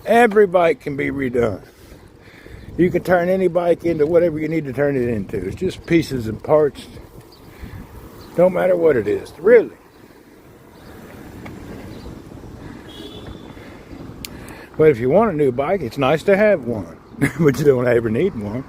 Every bike can be redone. You can turn any bike into whatever you need to turn it into. It's just pieces and parts. Don't matter what it is, really. But if you want a new bike, it's nice to have one. But you don't ever need one.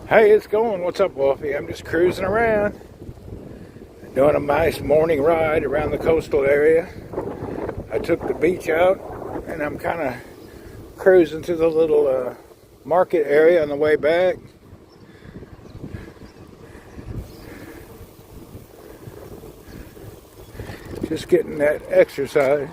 Hey, it's going. What's up, Wolfie? I'm just cruising around, doing a nice morning ride around the coastal area. I took the beach out, and I'm kind of cruising through the little market area on the way back. Just getting that exercise.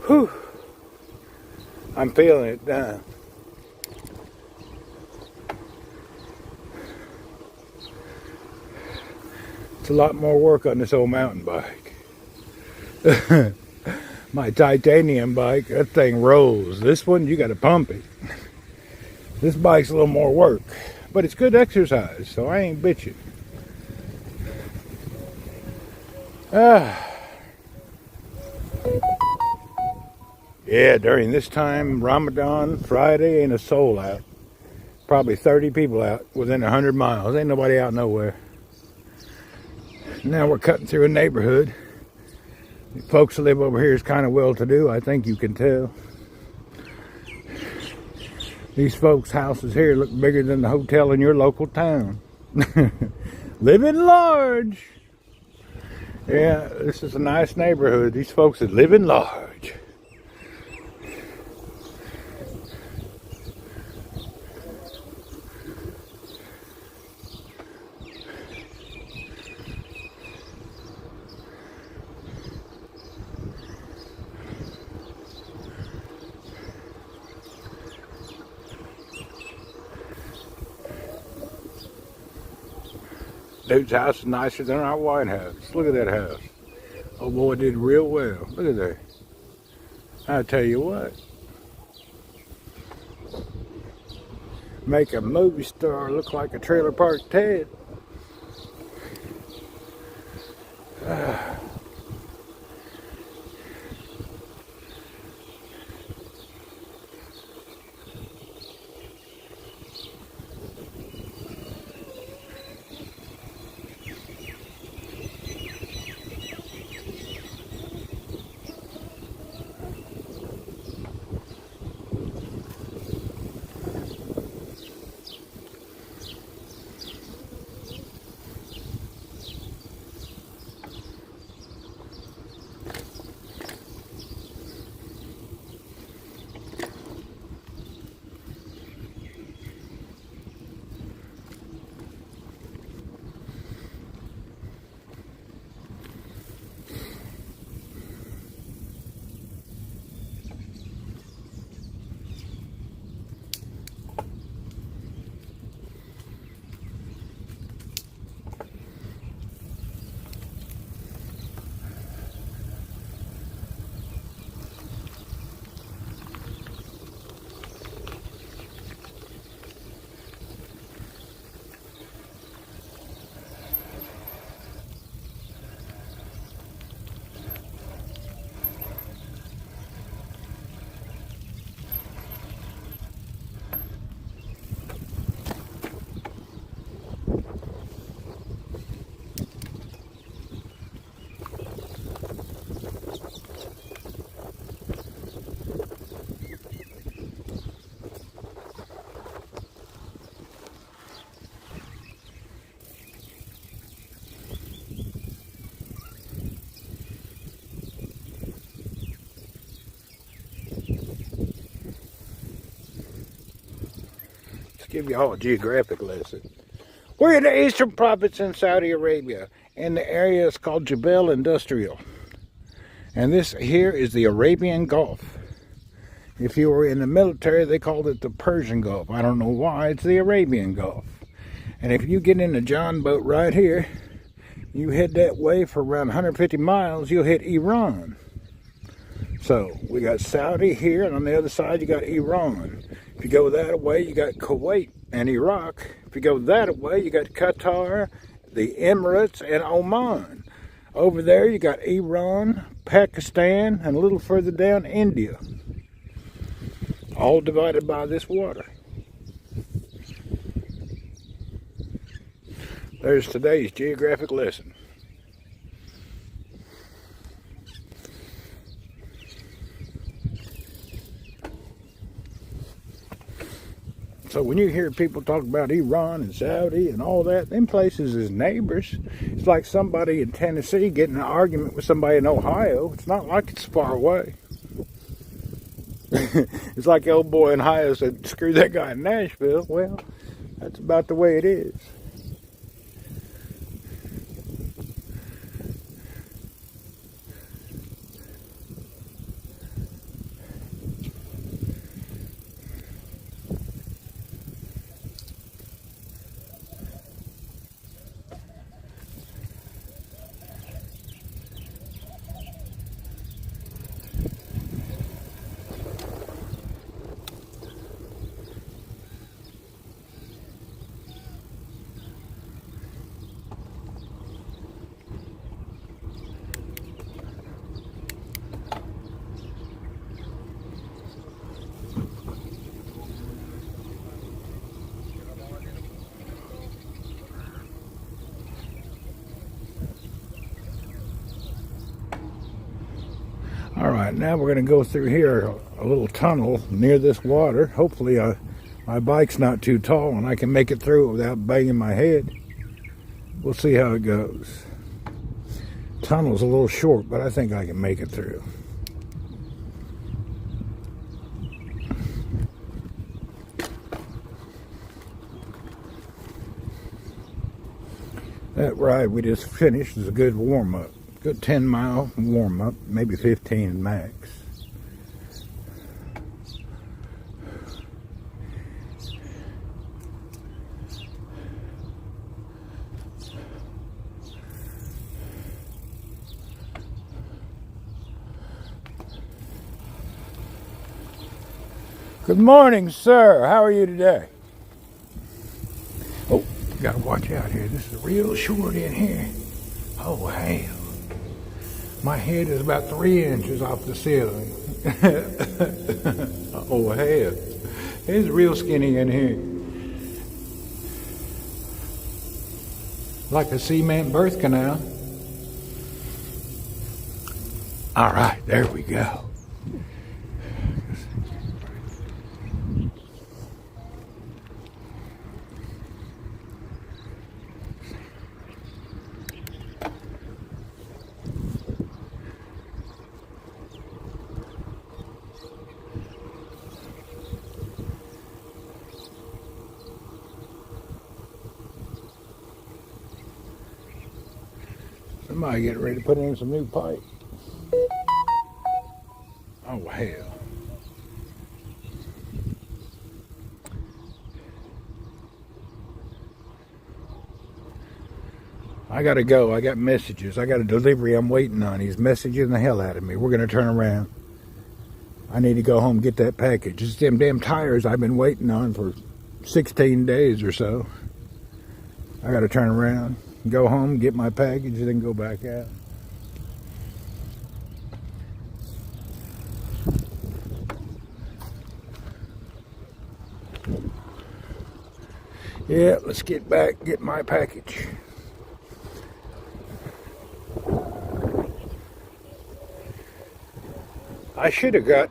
Whew. I'm feeling it now. It's a lot more work on this old mountain bike. My titanium bike, that thing rolls. This one, you got to pump it. This bike's a little more work, but it's good exercise, so I ain't bitching. Yeah, during this time, Ramadan, Friday, ain't a soul out. Probably 30 people out within 100 miles. Ain't nobody out nowhere. Now we're cutting through a neighborhood. The folks that live over here is kind of well-to-do, I think you can tell. These folks' houses here look bigger than the hotel in your local town. Living large. Yeah, this is a nice neighborhood. These folks are living large. Dude's house is nicer than our White House. Look at that house. Oh boy, did real well. Look at that. I tell you what. Make a movie star look like a trailer park Ted. Give you all a geographic lesson. We're in the Eastern Province in Saudi Arabia, and the area is called Jebel Industrial. And this here is the Arabian Gulf. If you were in the military, they called it the Persian Gulf. I don't know why, it's the Arabian Gulf. And if you get in the John boat right here, you head that way for around 150 miles, you'll hit Iran. So we got Saudi here, and on the other side you got Iran. If you go that way, you got Kuwait and Iraq. If you go that way, you got Qatar, the Emirates, and Oman. Over there, you got Iran, Pakistan, and a little further down, India. All divided by this water. There's today's geographic lesson. So when you hear people talk about Iran and Saudi and all that, them places is neighbors. It's like somebody in Tennessee getting in an argument with somebody in Ohio. It's not like it's far away. It's like the old boy in Ohio said, screw that guy in Nashville. Well, that's about the way it is. Alright, now we're going to go through here, a little tunnel near this water. Hopefully my bike's not too tall and I can make it through without banging my head. We'll see how it goes. Tunnel's a little short, but I think I can make it through. That ride we just finished is a good warm-up. Good 10-mile warm-up, maybe 15 max. Good morning, sir. How are you today? Oh, gotta watch out here. This is real short in here. Oh, hell. My head is about 3 inches off the ceiling. Oh, hell. It's real skinny in here. Like a cement birth canal. All right, there we go. Somebody getting ready to put in some new pipe. Oh, hell. I gotta go. I got messages. I got a delivery I'm waiting on. He's messaging the hell out of me. We're gonna turn around. I need to go home and get that package. It's them damn tires I've been waiting on for 16 days or so. I gotta turn around, go home, get my package, and then go back out. Yeah, let's get back, get my package. I should have got,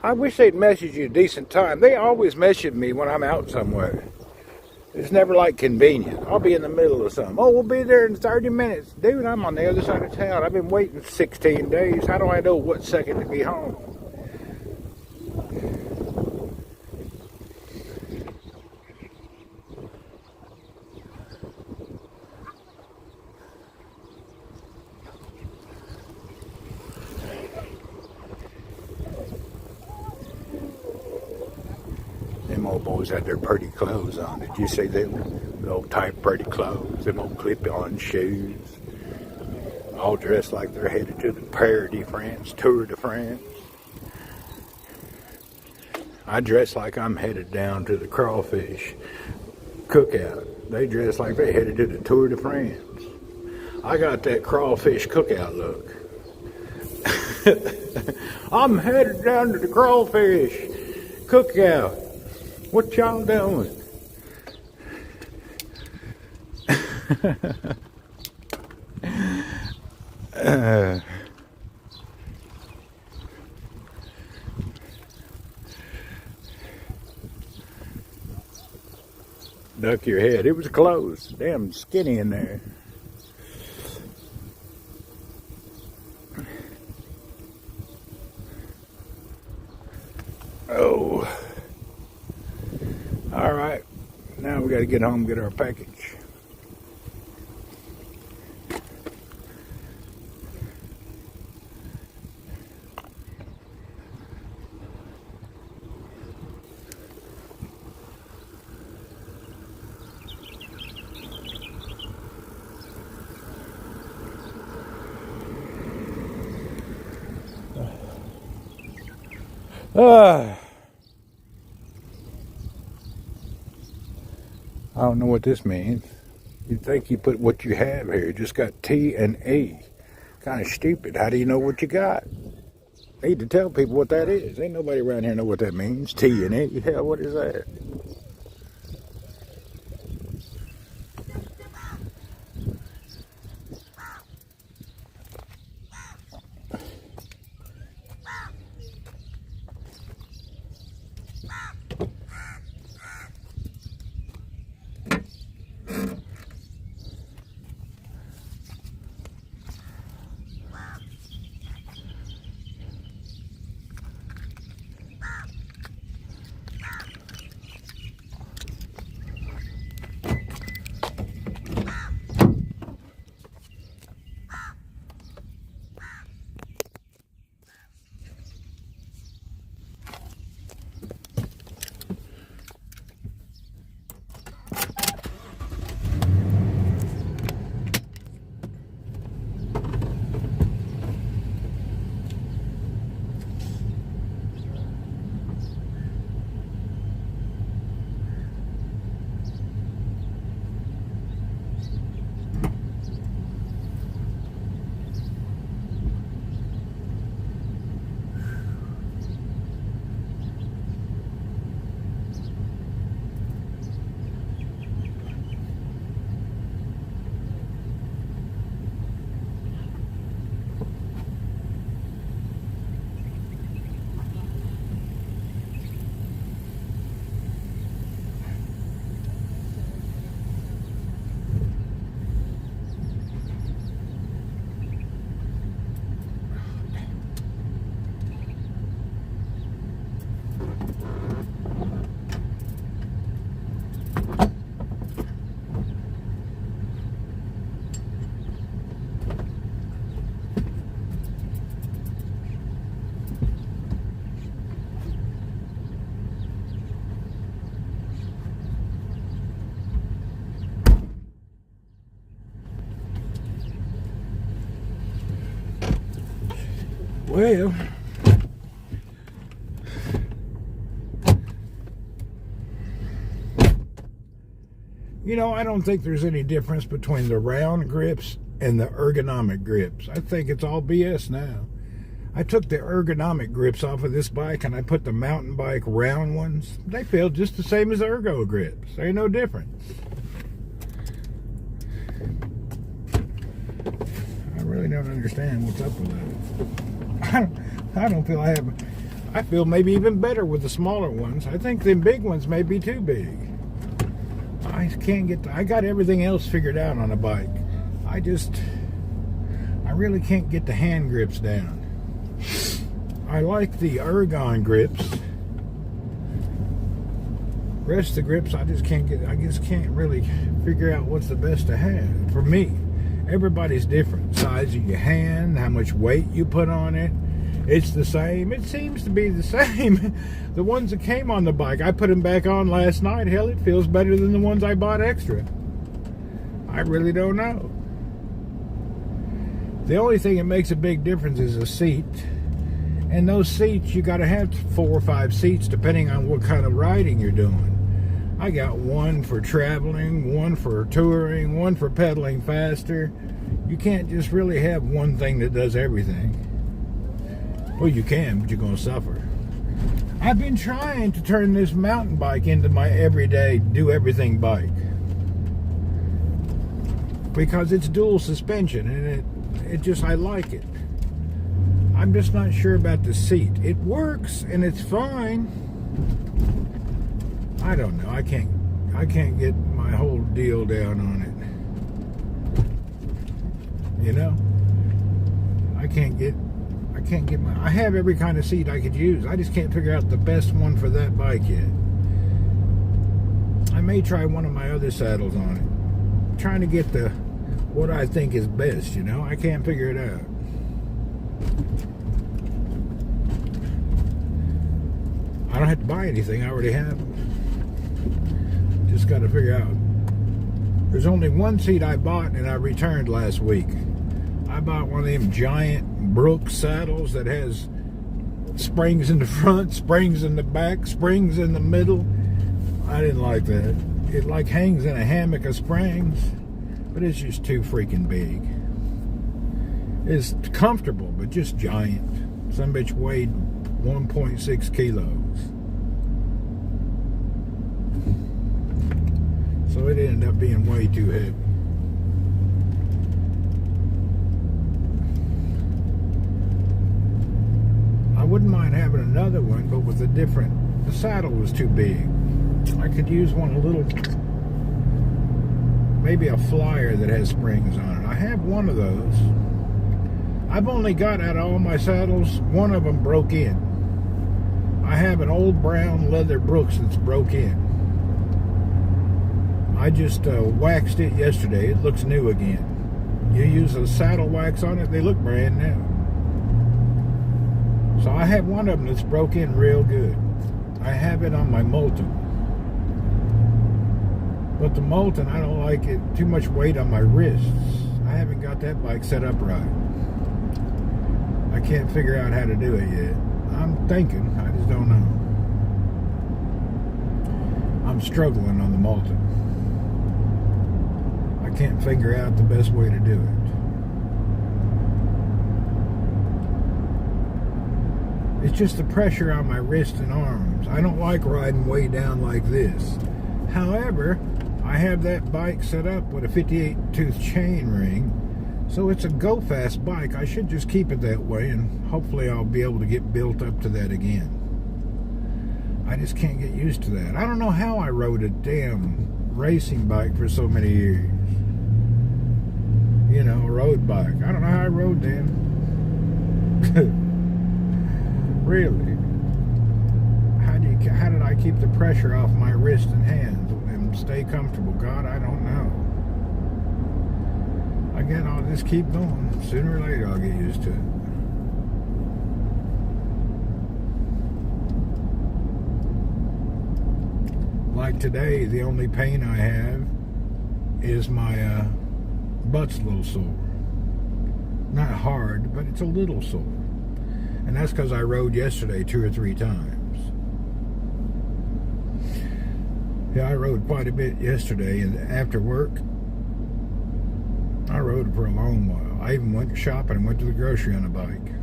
I wish they'd message you a decent time. They always message me when I'm out somewhere. It's never like convenient. I'll be in the middle of something. Oh, we'll be there in 30 minutes. Dude, I'm on the other side of town. I've been waiting 16 days. How do I know what second to be home? boys had their pretty clothes on. Did you see them? Old tight pretty clothes, them old clip-on shoes. All dressed like they're headed to the Tour de France. I dress like I'm headed down to the crawfish cookout. They dress like they headed to the Tour de France. I got that crawfish cookout look. I'm headed down to the crawfish cookout. What y'all doing? Duck your head. It was closed. Damn skinny in there. Oh. All right. Now we got to get home and get our package. I don't know what this means. You'd think you put what you have here. You just got T and E. Kind of stupid. How do you know what you got? Need to tell people what that is. Ain't nobody around here know what that means. T and E. Hell, what is that? Well, you know, I don't think there's any difference between the round grips and the ergonomic grips. I think it's all BS now. I took the ergonomic grips off of this bike and I put the mountain bike round ones. They feel just the same as the ergo grips. They ain't no different. I really don't understand what's up with that. I don't feel I feel maybe even better with the smaller ones. I think the big ones may be too big. I got everything else figured out on a bike. I really can't get the hand grips down. I like the ergon grips. Rest of the grips I just can't really figure out what's the best to have for me. Everybody's different. Size of your hand, how much weight you put on it, It's the same. It seems to be the same. The ones that came on the bike, I put them back on last night. Hell, it feels better than the ones I bought extra. I really don't know. The only thing that makes a big difference is a seat. And those seats, you got to have 4 or 5 seats depending on what kind of riding you're doing. I got one for traveling, one for touring, one for pedaling faster. You can't just really have one thing that does everything. Well, you can, but you're going to suffer. I've been trying to turn this mountain bike into my everyday do-everything bike. Because it's dual suspension, and it just, I like it. I'm just not sure about the seat. It works, and it's fine. I don't know. I can't get my whole deal down on it. You know? I can't get I have every kind of seat I could use. I just can't figure out the best one for that bike yet. I may try one of my other saddles on it. I'm trying to get what I think is best, you know? I can't figure it out. I don't have to buy anything. I already have them. Just got to figure out. There's only one seat I bought and I returned last week. I bought one of them giant Brooks saddles that has springs in the front, springs in the back, springs in the middle. I didn't like that. It like hangs in a hammock of springs, but it's just too freaking big. It's comfortable, but just giant. Some bitch weighed 1.6 kilos. So it ended up being way too heavy. I wouldn't mind having another one, but with the saddle was too big. I could use one a little, maybe a flyer that has springs on it. I have one of those. I've only got, out of all my saddles, one of them broke in. I have an old brown leather Brooks that's broke in. I just waxed it yesterday. It looks new again. You use a saddle wax on it, they look brand new. So I have one of them that's broke in real good. I have it on my Moulton. But the Moulton, I don't like it. Too much weight on my wrists. I haven't got that bike set up right. I can't figure out how to do it yet. I'm thinking, I just don't know. I'm struggling on the Moulton. I can't figure out the best way to do it. It's just the pressure on my wrist and arms. I don't like riding way down like this. However, I have that bike set up with a 58 tooth chain ring, so it's a go fast bike. I should just keep it that way, and hopefully I'll be able to get built up to that again. I just can't get used to that. I don't know how I rode a damn racing bike for so many years. You know, a road bike. I don't know how I rode them. Really? How did I keep the pressure off my wrist and hands and stay comfortable? God, I don't know. Again, I'll just keep going. Sooner or later, I'll get used to it. Like today, the only pain I have is my butt's a little sore. Not hard, but it's a little sore. And that's because I rode yesterday 2 or 3 times. Yeah, I rode quite a bit yesterday, and after work, I rode for a long while. I even went shopping and went to the grocery on a bike.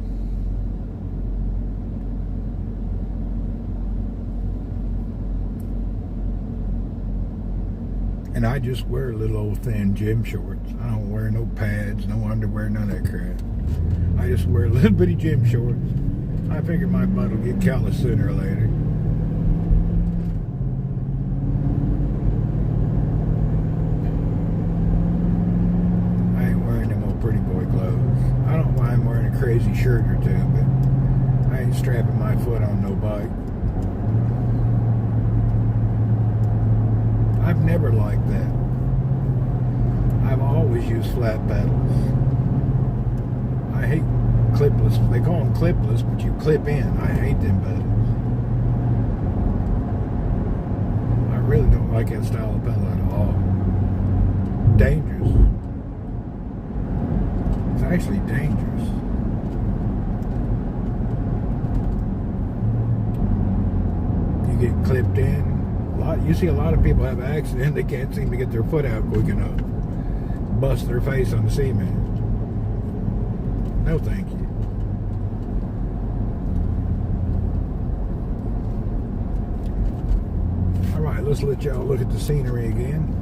And I just wear little old thin gym shorts. I don't wear no pads, no underwear, none of that crap. I just wear little bitty gym shorts. I figure my butt will get callous sooner or later. I ain't wearing them old pretty boy clothes. I don't mind wearing a crazy shirt or two, but I ain't strapping my foot on no bike. I've never liked that. I've always used flat pedals. I clipless. They call them clipless, but you clip in. I hate them pedals. I really don't like that style of pedal at all. Dangerous. It's actually dangerous. You get clipped in. You see a lot of people have an accident. They can't seem to get their foot out quick enough. Bust their face on the cement. No, thank you. All right, let's let y'all look at the scenery again.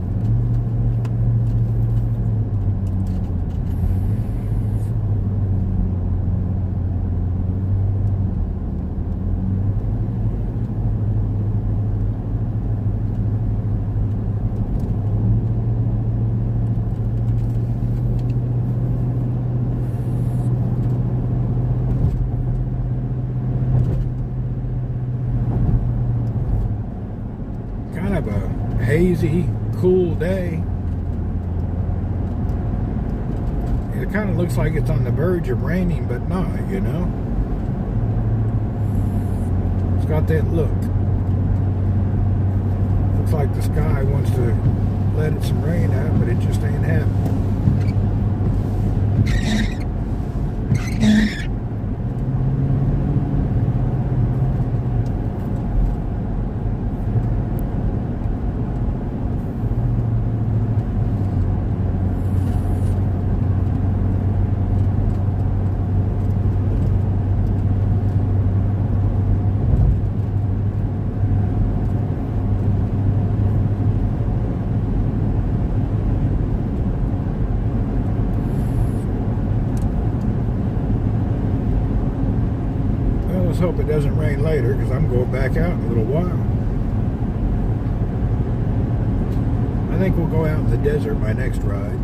Kind of a hazy, cool day. It kind of looks like it's on the verge of raining, but not, you know. It's got that look. Looks like the sky wants to let it some rain out, but it just ain't happening. Hope it doesn't rain later, because I'm going back out in a little while. I think we'll go out in the desert my next ride.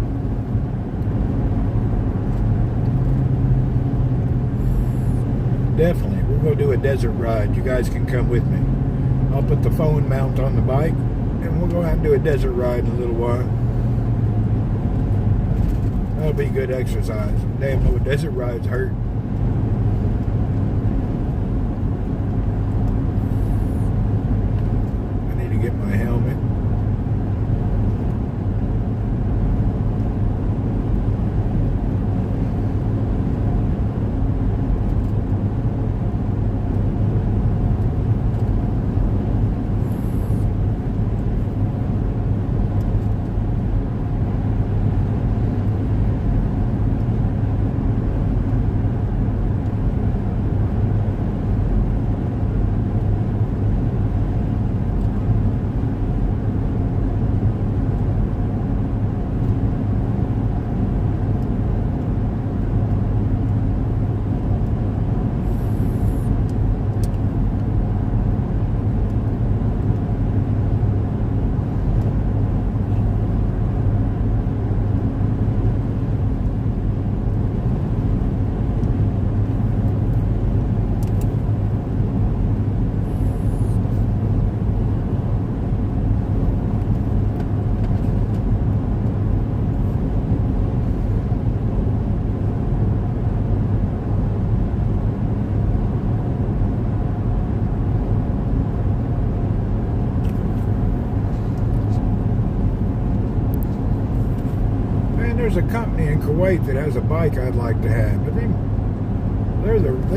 Definitely, we'll go do a desert ride. You guys can come with me. I'll put the phone mount on the bike, and we'll go out and do a desert ride in a little while. That'll be good exercise. Damn, no desert rides hurt. Get my helmet. There's a company in Kuwait that has a bike I'd like to have, but they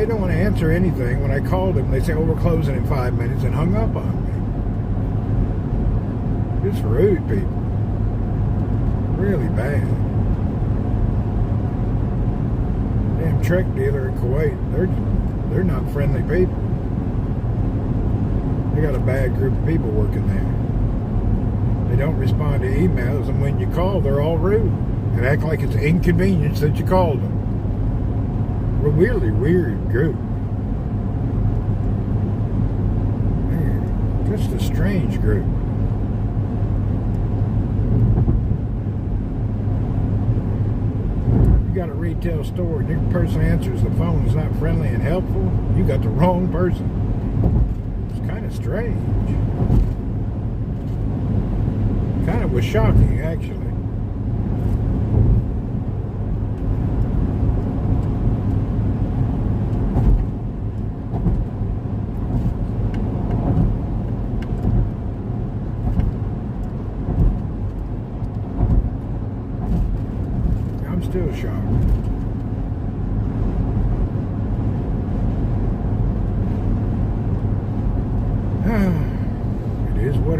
don't want to answer anything. When I called them, they say, "Oh, we're closing in 5 minutes," and hung up on me. It's rude, people. Really bad. Damn truck dealer in Kuwait, they're not friendly people. They got a bad group of people working there. They don't respond to emails, and when you call, they're all rude and act like it's an inconvenience that you called them. We're a really weird group. Man, just a strange group. You got a retail store and your person answers the phone is not friendly and helpful, you got the wrong person. It's kind of strange. Kind of was shocking, actually.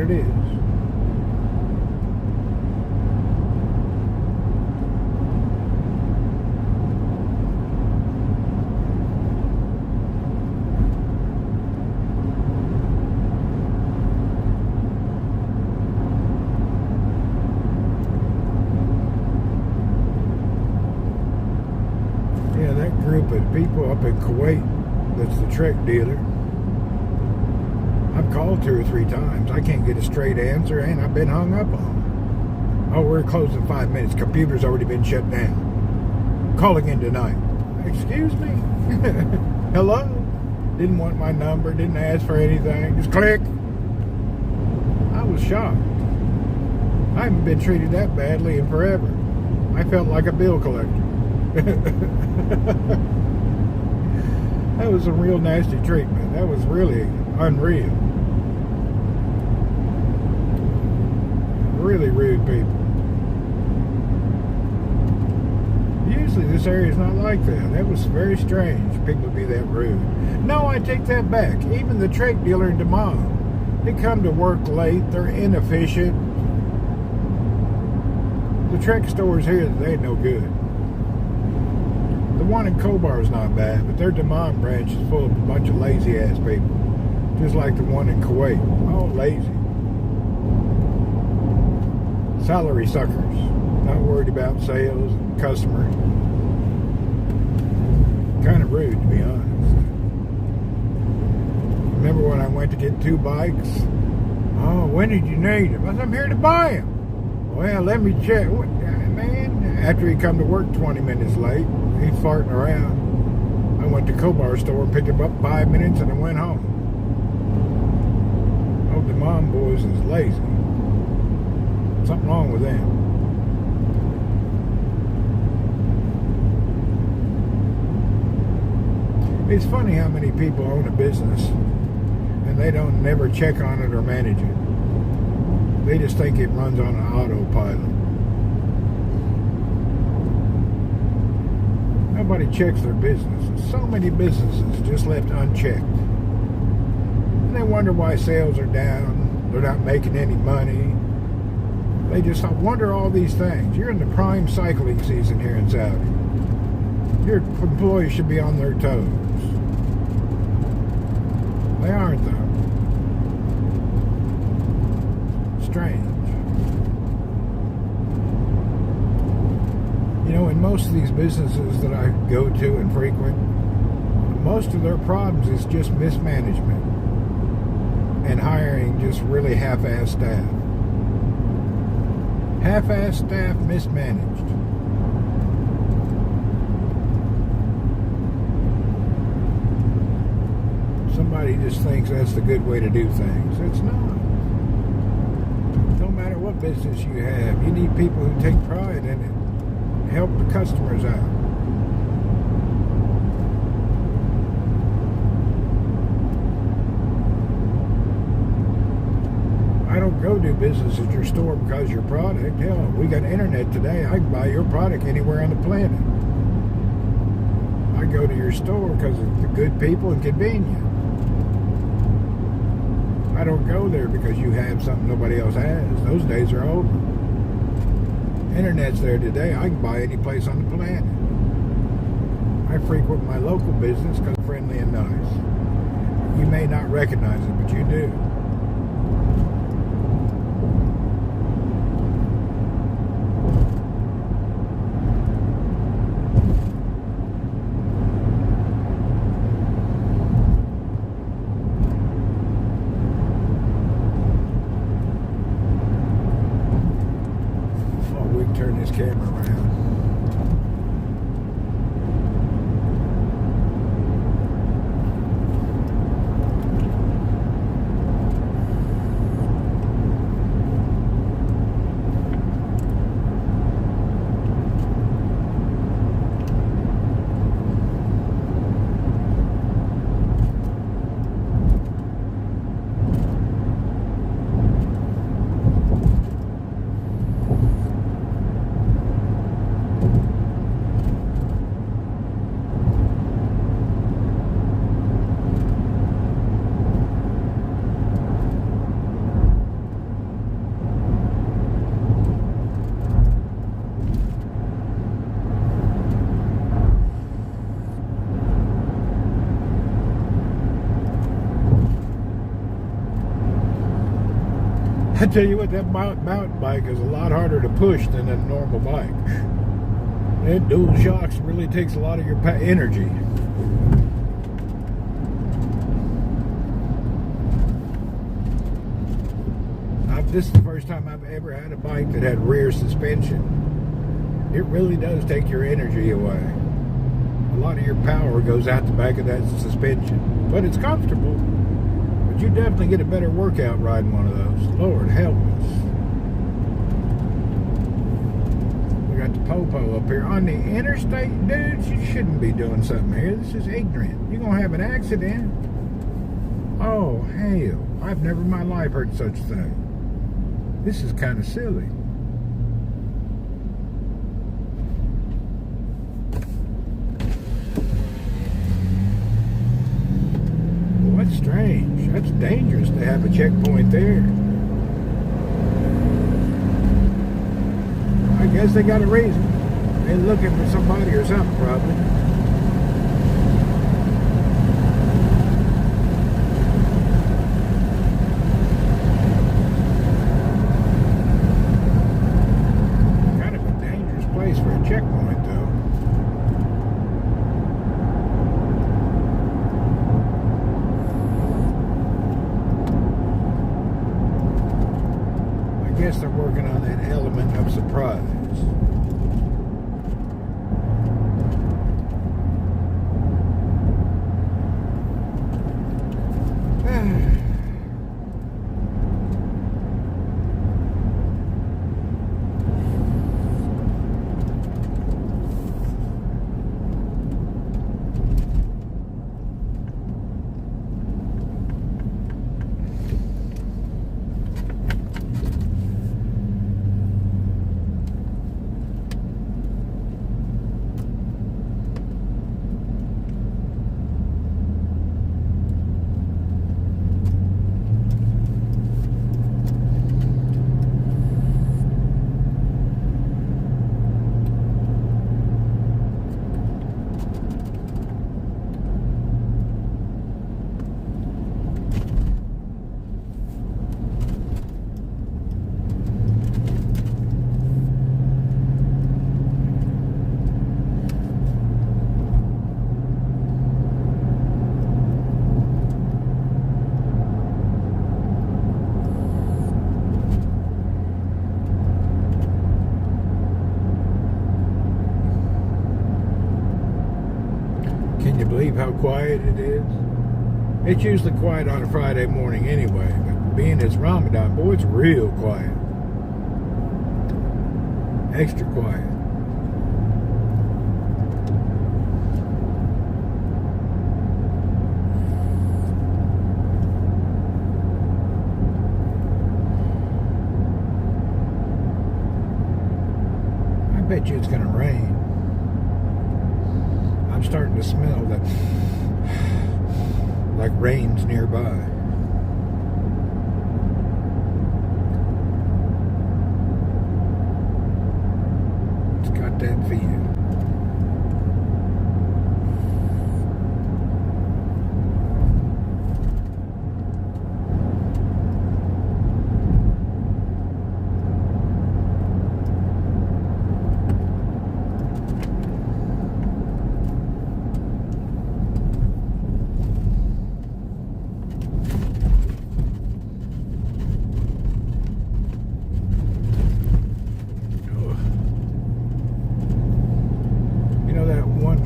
it is. Yeah, that group of people up in Kuwait, that's the Trek dealer. I've called 2 or 3 times. I can't get a straight answer, and I've been hung up on. Oh, we're closed in 5 minutes. Computer's already been shut down. Calling in tonight. Excuse me? Hello? Didn't want my number, didn't ask for anything. Just click. I was shocked. I haven't been treated that badly in forever. I felt like a bill collector. That was some real nasty treatment. That was really unreal. Really rude people. Usually this area is not like that. That was very strange. People would be that rude. No, I take that back. Even the Trek dealer in Dammam, they come to work late. They're inefficient. The Trek stores here, they ain't no good. The one in Khobar is not bad, but their Dammam branch is full of a bunch of lazy-ass people. Just like the one in Kuwait. All lazy. Salary suckers. Not worried about sales and customers. Kind of rude, to be honest. Remember when I went to get 2 bikes? Oh, when did you need them? I said, I'm here to buy them. Well, let me check. What, man, after he come to work 20 minutes late, he's farting around. I went to Khobar store and picked him up 5 minutes and I went home. Oh, the mom boys is lazy. Something wrong with them. It's funny how many people own a business and they don't never check on it or manage it. They just think it runs on an autopilot. Nobody checks their business. So many businesses just left unchecked. And they wonder why sales are down. They're not making any money. They just wonder all these things. You're in the prime cycling season here in Saudi. Your employees should be on their toes. They aren't, though. Strange. You know, in most of these businesses that I go to and frequent, most of their problems is just mismanagement and hiring just really half-assed staff. Half-assed staff, mismanaged. Somebody just thinks that's the good way to do things. It's not. No matter what business you have, you need people who take pride in it. Help the customers out. I don't go do business at your store because of your product. Hell, we got internet today. I can buy your product anywhere on the planet. I go to your store because of the good people and convenient. I don't go there because you have something nobody else has. Those days are over. Internet's there today. I can buy any place on the planet. I frequent my local business because it's friendly and nice. You may not recognize it, but you do. Turn this camera around. I tell you what, that mountain bike is a lot harder to push than a normal bike. That dual shocks really takes a lot of your energy. This is the first time I've ever had a bike that had rear suspension. It really does take your energy away. A lot of your power goes out the back of that suspension. But it's comfortable. But you definitely get a better workout riding one of those. Lord help us. We got the popo up here. On the interstate, dudes, you shouldn't be doing something here. This is ignorant. You're going to have an accident. Oh, hell. I've never in my life heard such a thing. This is kind of silly. Well, that's strange. That's dangerous to have a checkpoint there. I guess they got a reason. They're looking for somebody or something, probably. For a checkpoint, though. I guess they're working on that element of surprise. Can you believe how quiet it is? It's usually quiet on a Friday morning anyway, but being it's Ramadan, boy, it's real quiet. Extra quiet. I bet you it's going to rain. I'm starting to smell that, like rain's nearby. It's got that feeling.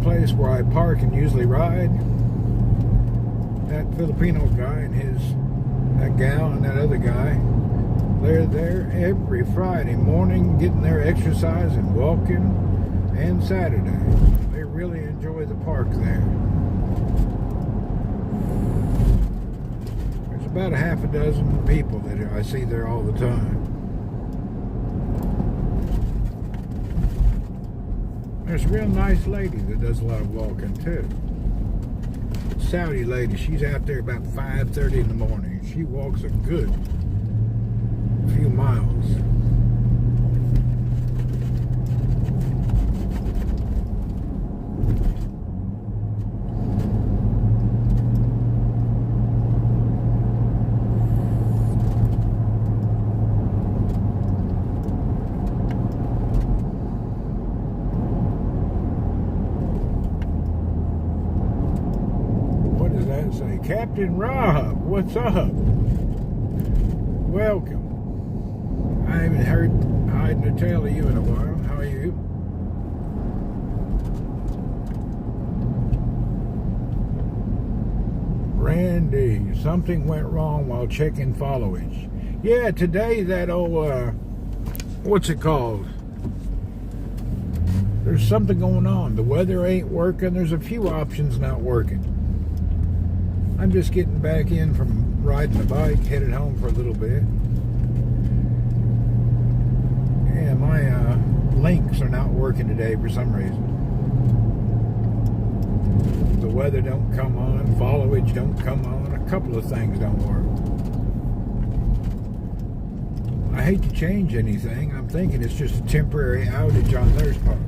Place where I park and usually ride, that Filipino guy and that gal and that other guy, they're there every Friday morning getting their exercise and walking, and Saturday. They really enjoy the park there. There's about a half a dozen people that I see there all the time. There's a real nice lady that does a lot of walking too. Saudi lady, she's out there about 5:30 in the morning. She walks a good few miles. to say, Captain Rob, what's up? Welcome. I haven't heard hiding a tail of you in a while. How are you? Randy, something went wrong while checking followage. Yeah, today that old, what's it called? There's something going on. The weather ain't working. There's a few options not working. I'm just getting back in from riding the bike, headed home for a little bit. Yeah, my links are not working today for some reason. The weather don't come on, followage don't come on, a couple of things don't work. I hate to change anything. I'm thinking it's just a temporary outage on their part.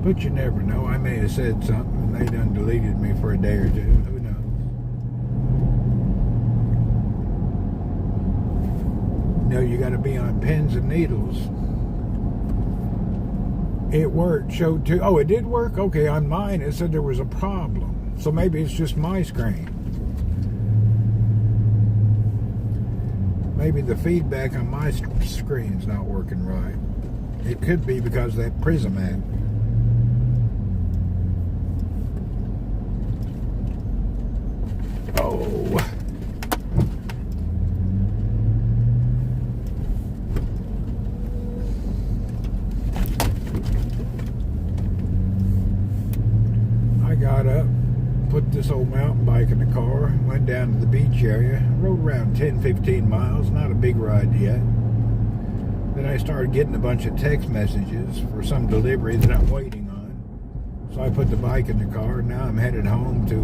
But you never know. I may have said something and they done deleted me for a day or two. Who knows? No, you got to be on pins and needles. It worked. Showed too. Oh, it did work? Okay, on mine it said there was a problem. So maybe it's just my screen. Maybe the feedback on my screen's not working right. It could be because of that Prism app. Oh. I got up, put this old mountain bike in the car, went down to the beach area, rode around 10-15 miles, not a big ride yet. Then I started getting a bunch of text messages for some delivery that I'm waiting on. So I put the bike in the car, and now I'm headed home to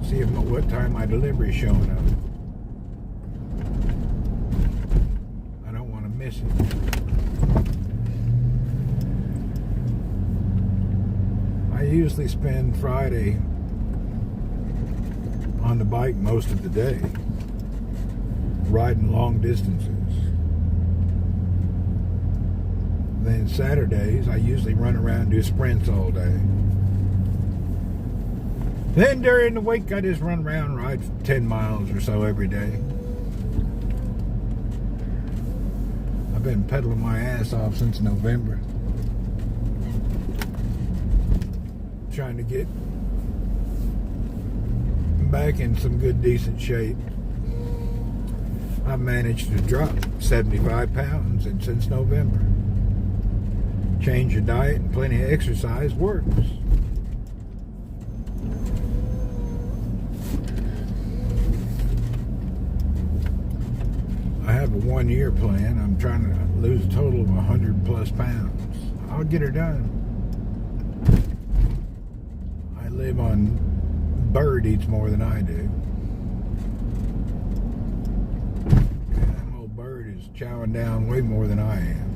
see what time my delivery's showing up. I don't want to miss it. I usually spend Friday on the bike most of the day, riding long distances. Then Saturdays, I usually run around and do sprints all day. Then during the week, I just run around and ride 10 miles or so every day. I've been pedaling my ass off since November. Trying to get back in some good, decent shape. I've managed to drop 75 pounds since November. Change your diet and plenty of exercise works. I have a 1-year plan. I'm trying to lose a total of 100+ pounds. I'll get her done. I live on bird eats more than I do. Yeah, that old bird is chowing down way more than I am.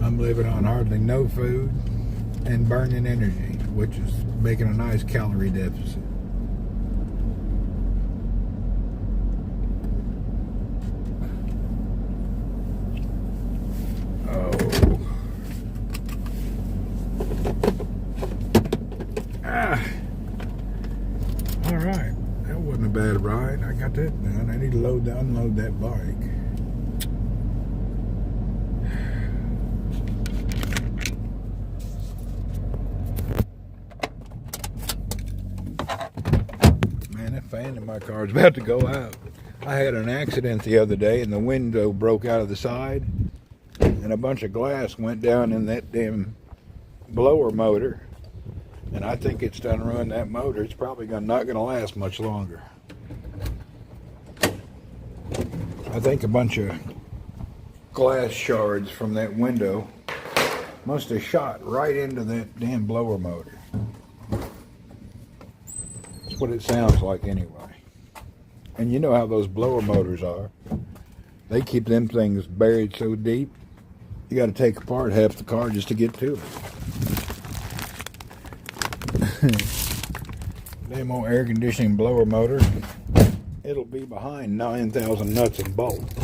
I'm living on hardly no food and burning energy, which is making a nice calorie deficit. Alright, that wasn't a bad ride. I got that done. I need to unload that bike. Man, that fan in my car is about to go out. I had an accident the other day and the window broke out of the side and a bunch of glass went down in that damn blower motor. And I think it's done ruined that motor. It's probably not going to last much longer. I think a bunch of glass shards from that window must have shot right into that damn blower motor. That's what it sounds like anyway. And you know how those blower motors are. They keep them things buried so deep, you got to take apart half the car just to get to it. Damn old air conditioning blower motor, it'll be behind 9,000 nuts and bolts.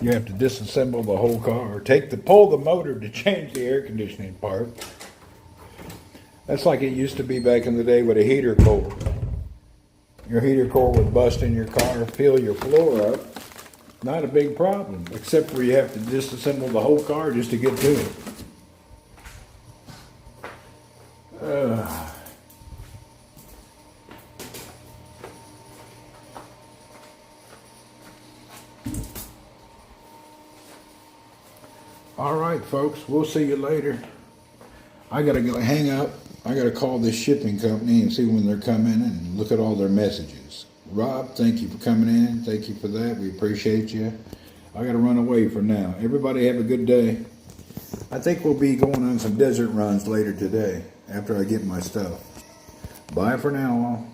You have to disassemble the whole car. Pull the motor to change the air conditioning part. That's like it used to be back in the day with a heater core. Your heater core would bust in your car, fill your floor up. Not a big problem, except for you have to disassemble the whole car just to get to it. All right, folks, we'll see you later. I gotta go hang up. I gotta call this shipping company and see when they're coming and look at all their messages. Rob, thank you for coming in. Thank you for that. We appreciate you. I gotta run away for now. Everybody have a good day. I think we'll be going on some desert runs later today after I get my stuff. Bye for now, all.